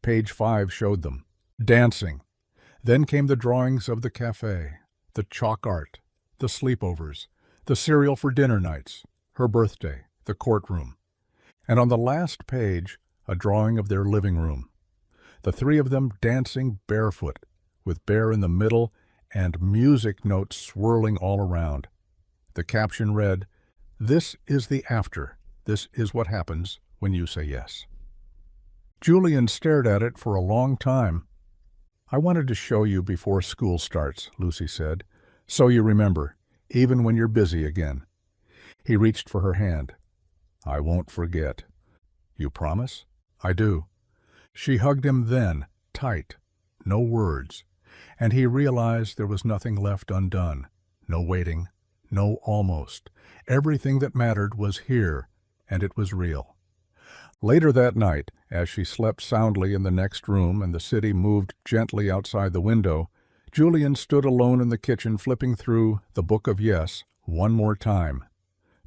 Page 5 showed them, dancing. Then came the drawings of the cafe, the chalk art, the sleepovers, the cereal for dinner nights, her birthday, the courtroom. And on the last page, a drawing of their living room. The three of them dancing barefoot, with Bear in the middle and music notes swirling all around. The caption read, "This is the after. This is what happens when you say yes." Julian stared at it for a long time. "I wanted to show you before school starts," Lucy said, "so you remember, even when you're busy again." He reached for her hand. "I won't forget." "You promise?" "I do." She hugged him then, tight, no words, and he realized there was nothing left undone, no waiting, no almost. Everything that mattered was here, and it was real. Later that night, as she slept soundly in the next room and the city moved gently outside the window, Julian stood alone in the kitchen flipping through the Book of Yes one more time.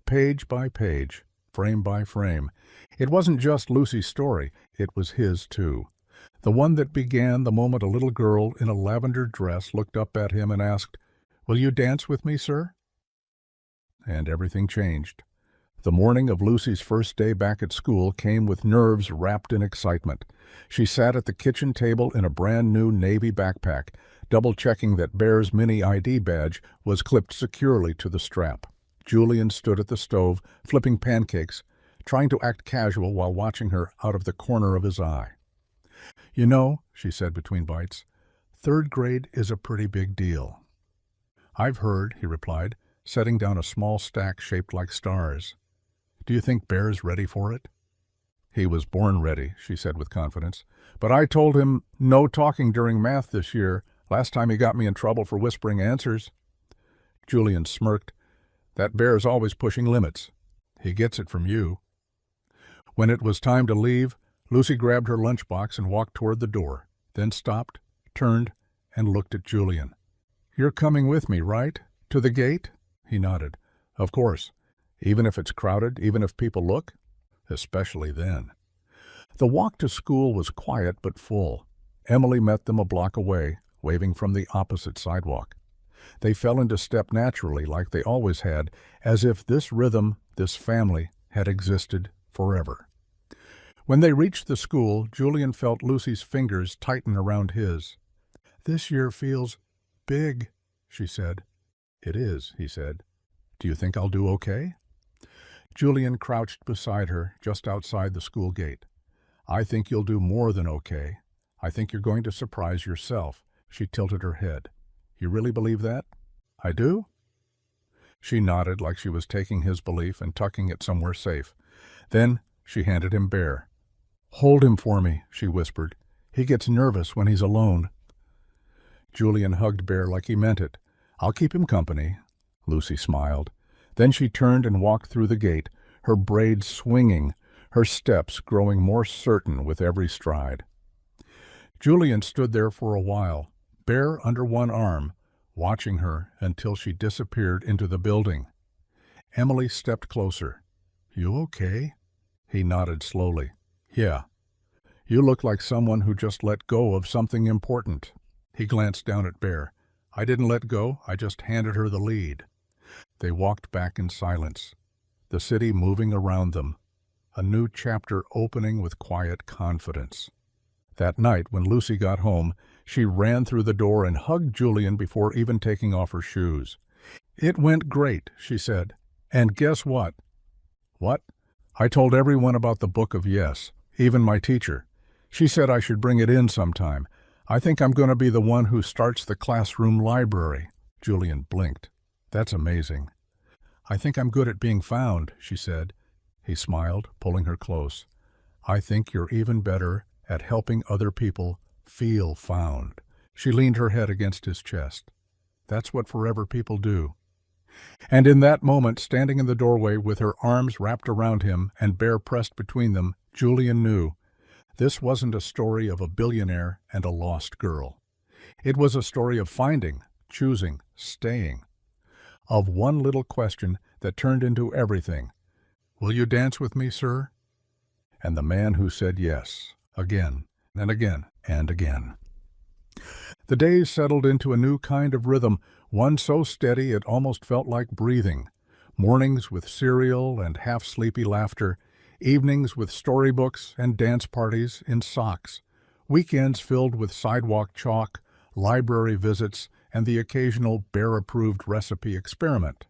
Page by page, frame by frame. It wasn't just Lucy's story, it was his too. The one that began the moment a little girl in a lavender dress looked up at him and asked, "Will you dance with me, sir?" And everything changed. The morning of Lucy's first day back at school came with nerves wrapped in excitement. She sat at the kitchen table in a brand-new navy backpack, double-checking that Bear's mini ID badge was clipped securely to the strap. Julian stood at the stove, flipping pancakes, trying to act casual while watching her out of the corner of his eye. "You know," she said between bites, "third grade is a pretty big deal." "I've heard," he replied, setting down a small stack shaped like stars. "Do you think Bear's ready for it?" "He was born ready," she said with confidence. "But I told him no talking during math this year. Last time he got me in trouble for whispering answers." Julian smirked. "That Bear's always pushing limits. He gets it from you." When it was time to leave, Lucy grabbed her lunchbox and walked toward the door, then stopped, turned, and looked at Julian. "You're coming with me, right? To the gate?" He nodded. "Of course. Even if it's crowded, even if people look?" "Especially then." The walk to school was quiet but full. Emily met them a block away, waving from the opposite sidewalk. They fell into step naturally, like they always had, as if this rhythm, this family, had existed forever. When they reached the school, Julian felt Lucy's fingers tighten around his. "This year feels big," she said. "It is," he said. "Do you think I'll do okay?" Julian crouched beside her, just outside the school gate. "I think you'll do more than okay. I think you're going to surprise yourself." She tilted her head. "You really believe that?" "I do?" She nodded like she was taking his belief and tucking it somewhere safe. Then she handed him Bear. "Hold him for me," she whispered. "He gets nervous when he's alone." Julian hugged Bear like he meant it. "I'll keep him company." Lucy smiled. Then she turned and walked through the gate, her braids swinging, her steps growing more certain with every stride. Julian stood there for a while, Bear under one arm, watching her until she disappeared into the building. Emily stepped closer. "You okay?" He nodded slowly. "Yeah. You look like someone who just let go of something important." He glanced down at Bear. "I didn't let go, I just handed her the lead." They walked back in silence, the city moving around them, a new chapter opening with quiet confidence. That night, when Lucy got home, she ran through the door and hugged Julian before even taking off her shoes. "It went great," she said. "And guess what?" "What?" "I told everyone about the Book of Yes, even my teacher. She said I should bring it in sometime. I think I'm going to be the one who starts the classroom library." Julian blinked. "That's amazing." "I think I'm good at being found," she said. He smiled, pulling her close. "I think you're even better at helping other people feel found." She leaned her head against his chest. "That's what forever people do." And in that moment, standing in the doorway with her arms wrapped around him and Bear pressed between them, Julian knew this wasn't a story of a billionaire and a lost girl. It was a story of finding, choosing, staying. Of one little question that turned into everything. "Will you dance with me, sir?" And the man who said yes, again and again and again. The days settled into a new kind of rhythm, one so steady it almost felt like breathing. Mornings with cereal and half-sleepy laughter, evenings with storybooks and dance parties in socks, weekends filled with sidewalk chalk, library visits, and the occasional bear-approved recipe experiment.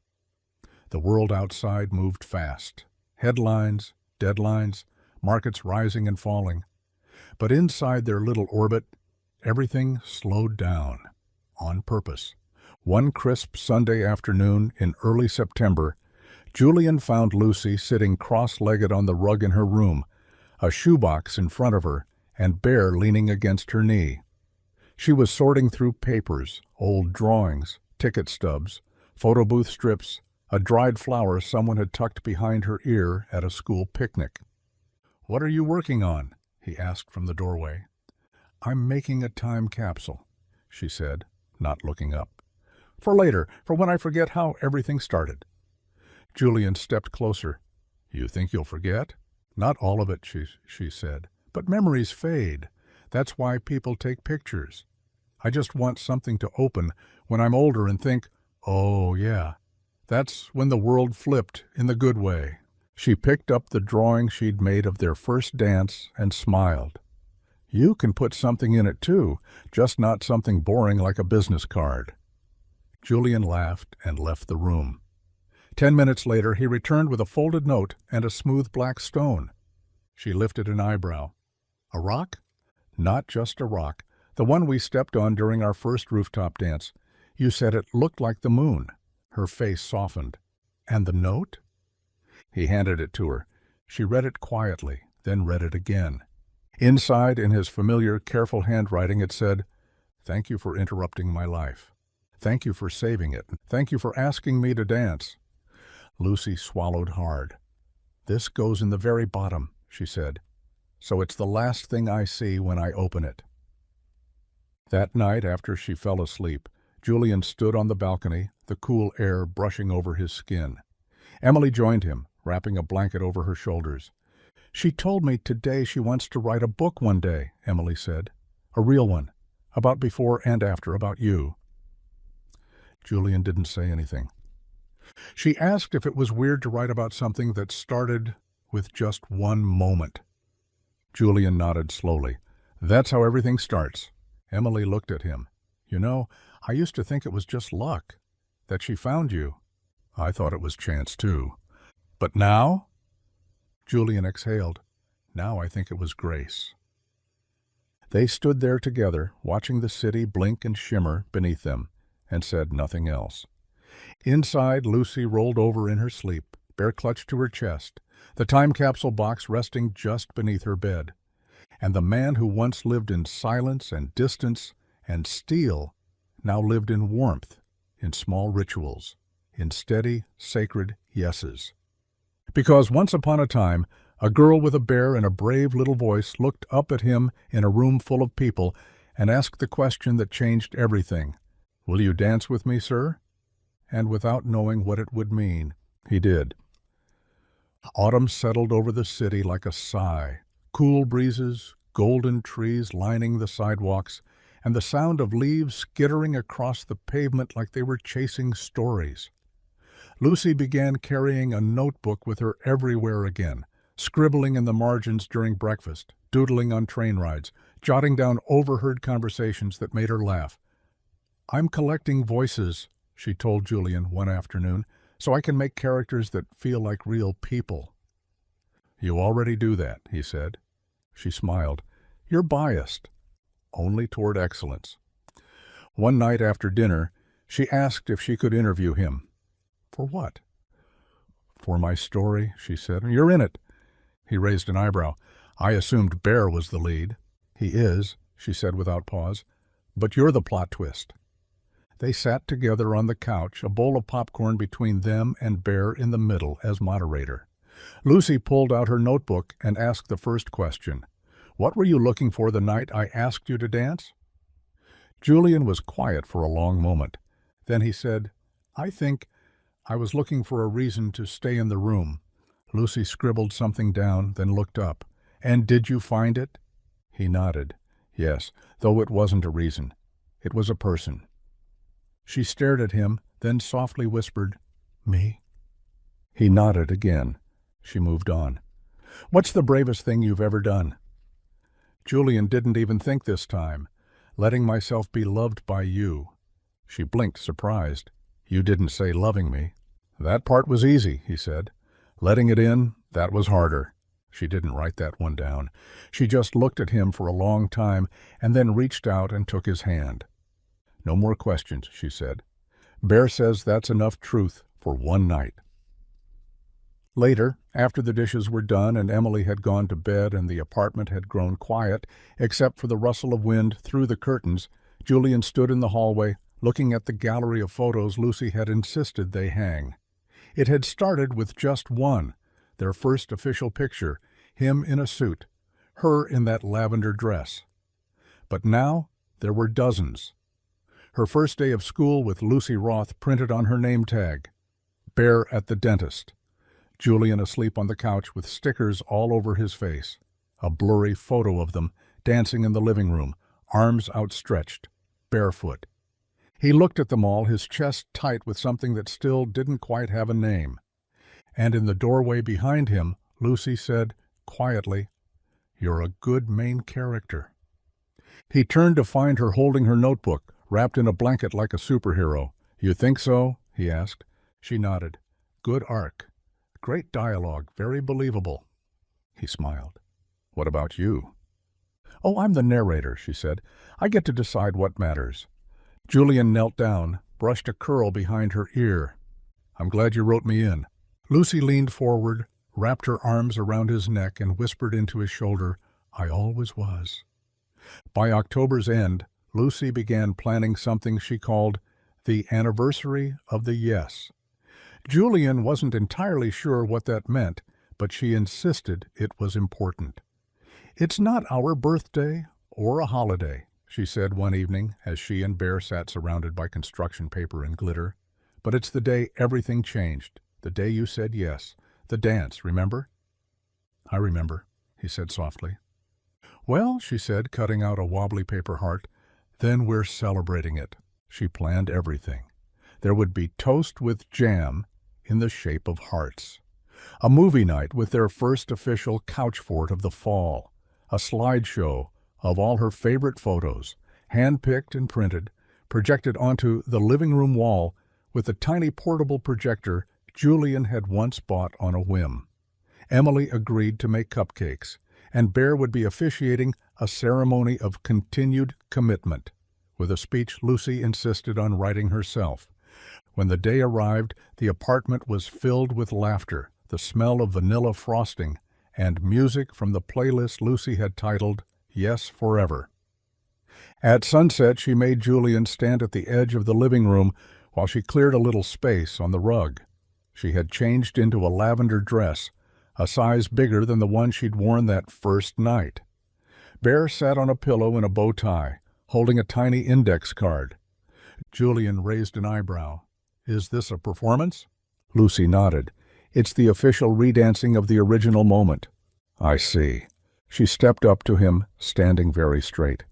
The world outside moved fast. Headlines, deadlines, markets rising and falling. But inside their little orbit, everything slowed down, on purpose. One crisp Sunday afternoon in early September, Julian found Lucy sitting cross-legged on the rug in her room, a shoebox in front of her, and Bear leaning against her knee. She was sorting through papers, old drawings, ticket stubs, photo booth strips, a dried flower someone had tucked behind her ear at a school picnic. "What are you working on?" he asked from the doorway. "I'm making a time capsule," she said, not looking up. "For later, for when I forget how everything started." Julian stepped closer. "You think you'll forget?" "Not all of it," she said. "But memories fade. That's why people take pictures. I just want something to open when I'm older and think, oh yeah, that's when the world flipped in the good way." She picked up the drawing she'd made of their first dance and smiled. "You can put something in it too, just not something boring like a business card." Julian laughed and left the room. 10 minutes later, he returned with a folded note and a smooth black stone. She lifted an eyebrow. "A rock?" "Not just a rock. The one we stepped on during our first rooftop dance. You said it looked like the moon." Her face softened. "And the note?" He handed it to her. She read it quietly, then read it again. Inside, in his familiar, careful handwriting, it said, "Thank you for interrupting my life. Thank you for saving it. Thank you for asking me to dance." Lucy swallowed hard. "This goes in the very bottom," she said, "so it's the last thing I see when I open it." That night, after she fell asleep, Julian stood on the balcony, the cool air brushing over his skin. Emily joined him, wrapping a blanket over her shoulders. "She told me today she wants to write a book one day," Emily said. "A real one, about before and after, about you." Julian didn't say anything. She asked if it was weird to write about something that started with just one moment. Julian nodded slowly. "That's how everything starts." Emily looked at him. "You know, I used to think it was just luck, that she found you. I thought it was chance too. But now?" Julian exhaled. "Now I think it was grace." They stood there together, watching the city blink and shimmer beneath them, and said nothing else. Inside, Lucy rolled over in her sleep, Bear clutched to her chest, the time capsule box resting just beneath her bed. And the man who once lived in silence and distance and steel now lived in warmth, in small rituals, in steady, sacred yeses. Because once upon a time, a girl with a bear and a brave little voice looked up at him in a room full of people and asked the question that changed everything. "Will you dance with me, sir?" And without knowing what it would mean, he did. Autumn settled over the city like a sigh. Cool breezes, golden trees lining the sidewalks, and the sound of leaves skittering across the pavement like they were chasing stories. Lucy began carrying a notebook with her everywhere again, scribbling in the margins during breakfast, doodling on train rides, jotting down overheard conversations that made her laugh. "I'm collecting voices," she told Julian one afternoon, "so I can make characters that feel like real people." "You already do that," he said. She smiled. "You're biased." "Only toward excellence." One night after dinner, she asked if she could interview him. "For what?" "For my story," she said. "You're in it." He raised an eyebrow. "I assumed Bear was the lead." "He is," she said without pause. "But you're the plot twist." They sat together on the couch, a bowl of popcorn between them and Bear in the middle as moderator. Lucy pulled out her notebook and asked the first question. "What were you looking for the night I asked you to dance?" Julian was quiet for a long moment. Then he said, "I think I was looking for a reason to stay in the room." Lucy scribbled something down, then looked up. "And did you find it?" He nodded. "Yes, though it wasn't a reason. It was a person." She stared at him, then softly whispered, "Me?" He nodded again. She moved on. "What's the bravest thing you've ever done?" Julian didn't even think this time. "Letting myself be loved by you." She blinked, surprised. "You didn't say loving me." "That part was easy," he said. "Letting it in, that was harder." She didn't write that one down. She just looked at him for a long time and then reached out and took his hand. "No more questions," she said. "Bear says that's enough truth for one night." Later, after the dishes were done and Emily had gone to bed and the apartment had grown quiet, except for the rustle of wind through the curtains, Julian stood in the hallway, looking at the gallery of photos Lucy had insisted they hang. It had started with just one, their first official picture, him in a suit, her in that lavender dress. But now there were dozens. Her first day of school with Lucy Roth printed on her name tag. Bear at the dentist. Julian asleep on the couch with stickers all over his face. A blurry photo of them, dancing in the living room, arms outstretched, barefoot. He looked at them all, his chest tight with something that still didn't quite have a name. And in the doorway behind him, Lucy said, quietly, "You're a good main character." He turned to find her holding her notebook, wrapped in a blanket like a superhero. "You think so?" he asked. She nodded. "Good arc. Great dialogue, very believable." He smiled. "What about you?" "Oh, I'm the narrator," she said. "I get to decide what matters." Julian knelt down, brushed a curl behind her ear. "I'm glad you wrote me in." Lucy leaned forward, wrapped her arms around his neck, and whispered into his shoulder, "I always was." By October's end, Lucy began planning something she called the anniversary of the yes. Julian wasn't entirely sure what that meant, but she insisted it was important. "It's not our birthday or a holiday," she said one evening as she and Bear sat surrounded by construction paper and glitter. "But it's the day everything changed, the day you said yes. The dance, remember?" "I remember," he said softly. "Well," she said, cutting out a wobbly paper heart, "then we're celebrating it." She planned everything. There would be toast with jam in the shape of hearts. A movie night with their first official couch fort of the fall. A slideshow of all her favorite photos, hand-picked and printed, projected onto the living room wall with a tiny portable projector Julian had once bought on a whim. Emily agreed to make cupcakes, and Bear would be officiating a ceremony of continued commitment, with a speech Lucy insisted on writing herself. When the day arrived, the apartment was filled with laughter, the smell of vanilla frosting, and music from the playlist Lucy had titled Yes Forever. At sunset, she made Julian stand at the edge of the living room while she cleared a little space on the rug. She had changed into a lavender dress, a size bigger than the one she'd worn that first night. Bear sat on a pillow in a bow tie, holding a tiny index card. Julian raised an eyebrow. "Is this a performance?" Lucy nodded. "It's the official redancing of the original moment." "I see." She stepped up to him, standing very straight.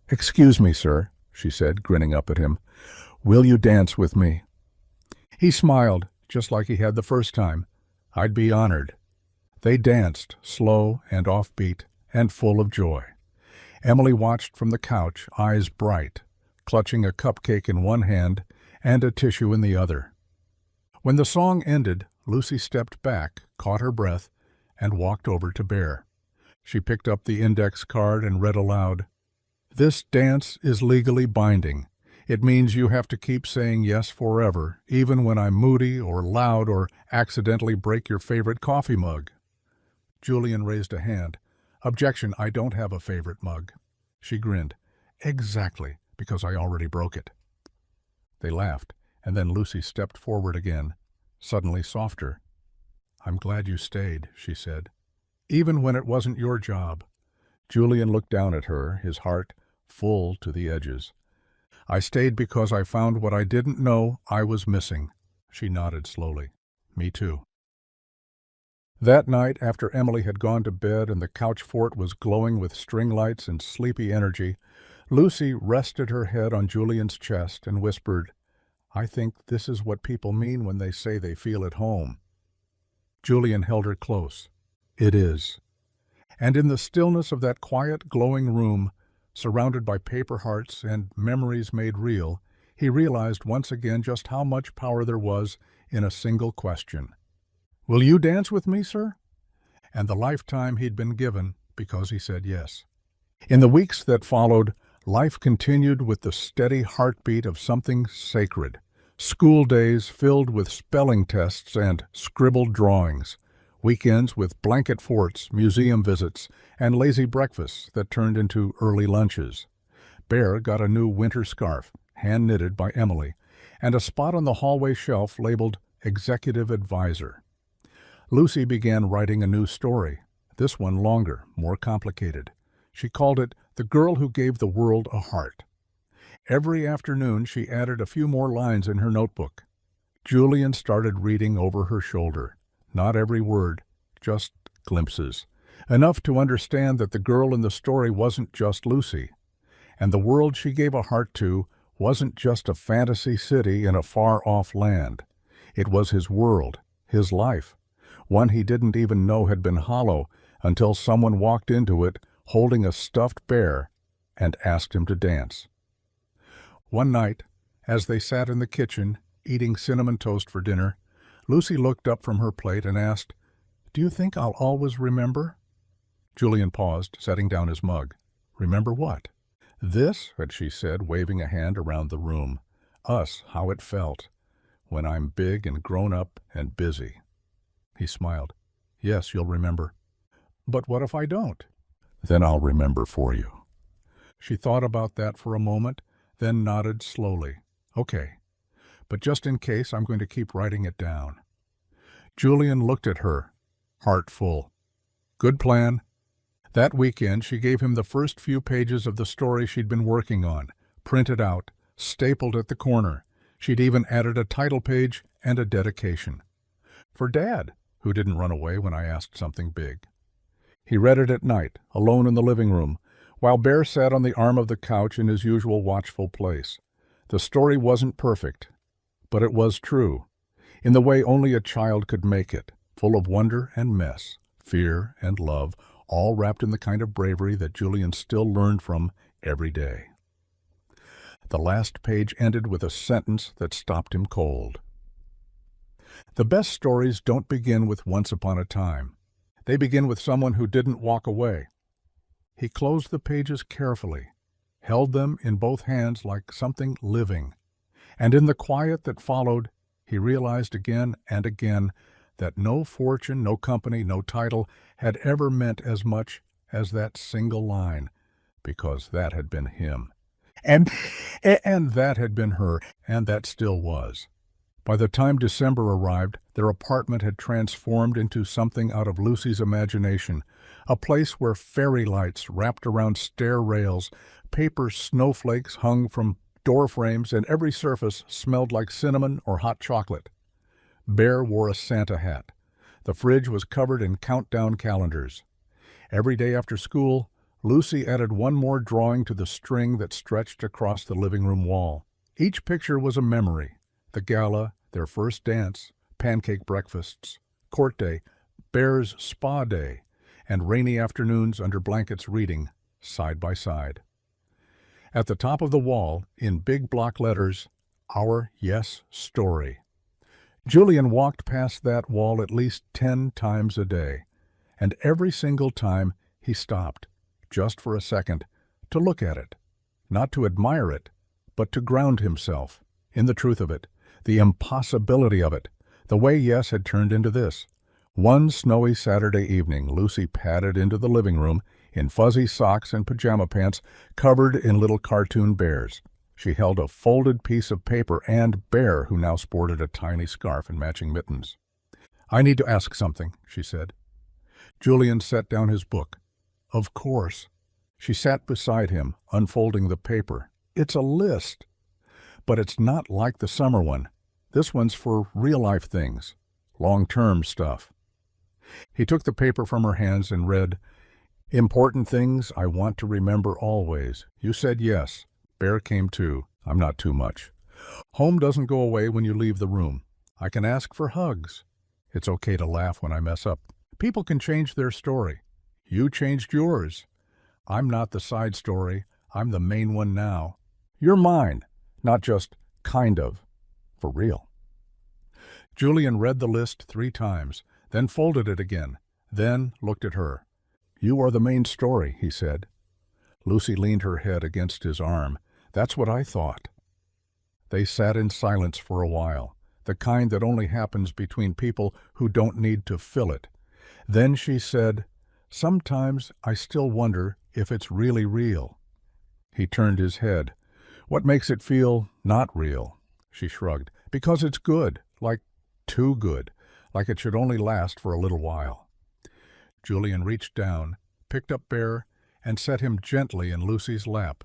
"Excuse me, sir," she said, grinning up at him. "Will you dance with me?" He smiled, just like he had the first time. "I'd be honored." They danced, slow and offbeat, and full of joy. Emily watched from the couch, eyes bright, clutching a cupcake in one hand and a tissue in the other. When the song ended, Lucy stepped back, caught her breath, and walked over to Bear. She picked up the index card and read aloud, "This dance is legally binding. It means you have to keep saying yes forever, even when I'm moody or loud or accidentally break your favorite coffee mug." Julian raised a hand. "Objection, I don't have a favorite mug." She grinned. "Exactly, because I already broke it." They laughed, and then Lucy stepped forward again, suddenly softer. "I'm glad you stayed," she said. "Even when it wasn't your job." Julian looked down at her, his heart full to the edges. "I stayed because I found what I didn't know I was missing." She nodded slowly. "Me too." That night, after Emily had gone to bed and the couch fort was glowing with string lights and sleepy energy, Lucy rested her head on Julian's chest and whispered, "I think this is what people mean when they say they feel at home." Julian held her close. "It is." And in the stillness of that quiet, glowing room, surrounded by paper hearts and memories made real, He realized once again just how much power there was in a single question. "Will you dance with me, sir?" And the lifetime he'd been given because he said yes. In the weeks that followed, life continued with the steady heartbeat of something sacred. School days filled with spelling tests and scribbled drawings. Weekends with blanket forts, museum visits, and lazy breakfasts that turned into early lunches. Bear got a new winter scarf, hand-knitted by Emily, and a spot on the hallway shelf labeled Executive Advisor. Lucy began writing a new story, this one longer, more complicated. She called it The Girl Who Gave the World a Heart. Every afternoon she added a few more lines in her notebook. Julian started reading over her shoulder. Not every word, just glimpses. Enough to understand that the girl in the story wasn't just Lucy. And the world she gave a heart to wasn't just a fantasy city in a far-off land. It was his world, his life, one he didn't even know had been hollow until someone walked into it holding a stuffed bear and asked him to dance. One night, as they sat in the kitchen eating cinnamon toast for dinner, Lucy looked up from her plate and asked, "Do you think I'll always remember?" Julian paused, setting down his mug. "Remember what?" "This," had she said, waving a hand around the room. "Us, how it felt. When I'm big and grown up and busy." He smiled. "Yes, you'll remember." "But what if I don't?" "Then I'll remember for you." She thought about that for a moment, then nodded slowly. "Okay. But just in case, I'm going to keep writing it down." Julian looked at her, heart full. "Good plan." That weekend, she gave him the first few pages of the story she'd been working on, printed out, stapled at the corner. She'd even added a title page and a dedication. "For Dad, who didn't run away when I asked something big." He read it at night, alone in the living room, while Bear sat on the arm of the couch in his usual watchful place. The story wasn't perfect, but it was true, in the way only a child could make it, full of wonder and mess, fear and love, all wrapped in the kind of bravery that Julian still learned from every day. The last page ended with a sentence that stopped him cold. The best stories don't begin with once upon a time. They begin with someone who didn't walk away. He closed the pages carefully, held them in both hands like something living, and in the quiet that followed, he realized again and again that no fortune, no company, no title had ever meant as much as that single line, because that had been him. And that had been her, and that still was. By the time December arrived, their apartment had transformed into something out of Lucy's imagination, a place where fairy lights wrapped around stair rails, paper snowflakes hung from door frames, and every surface smelled like cinnamon or hot chocolate. Bear wore a Santa hat. The fridge was covered in countdown calendars. Every day after school, Lucy added one more drawing to the string that stretched across the living room wall. Each picture was a memory. The gala, their first dance, pancake breakfasts, court day, Bear's spa day, and rainy afternoons under blankets reading, side by side. At the top of the wall, in big block letters, Our Yes Story. Julian walked past that wall at least 10 times a day, and every single time he stopped, just for a second, to look at it, not to admire it, but to ground himself in the truth of it, the impossibility of it, the way Yes had turned into this. One snowy Saturday evening, Lucy padded into the living room in fuzzy socks and pajama pants covered in little cartoon bears. She held a folded piece of paper and Bear, who now sported a tiny scarf and matching mittens. "I need to ask something," she said. Julian set down his book. "Of course." She sat beside him, unfolding the paper. "It's a list. But it's not like the summer one. This one's for real-life things, long-term stuff." He took the paper from her hands and read, "Important things I want to remember always. You said yes. Bear came too. I'm not too much. Home doesn't go away when you leave the room. I can ask for hugs. It's okay to laugh when I mess up. People can change their story. You changed yours. I'm not the side story. I'm the main one now. You're mine, not just Kind of. For real. Julian read the list 3 times, then folded it again, then looked at her. "You are the main story," he said. Lucy leaned her head against his arm. "That's what I thought." They sat in silence for a while, the kind that only happens between people who don't need to fill it. Then she said, "Sometimes I still wonder if it's really real." He turned his head. "What makes it feel not real?" She shrugged. "Because it's good, like too good, like it should only last for a little while." Julian reached down, picked up Bear, and set him gently in Lucy's lap.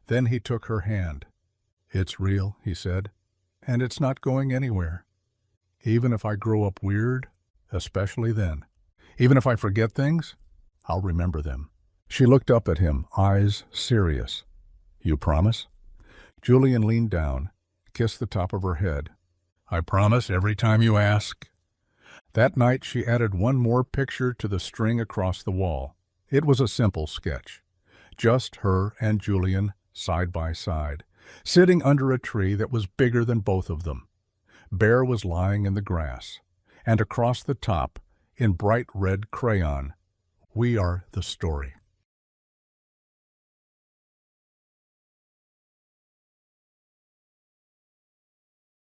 Then he took her hand. "It's real," he said, "and it's not going anywhere. Even if I grow up weird, especially then. Even if I forget things, I'll remember them." She looked up at him, eyes serious. "You promise?" Julian leaned down, kissed the top of her head. "I promise every time you ask." That night she added one more picture to the string across the wall. It was a simple sketch. Just her and Julian, side by side, sitting under a tree that was bigger than both of them. Bear was lying in the grass, and across the top, in bright red crayon, "We are the story."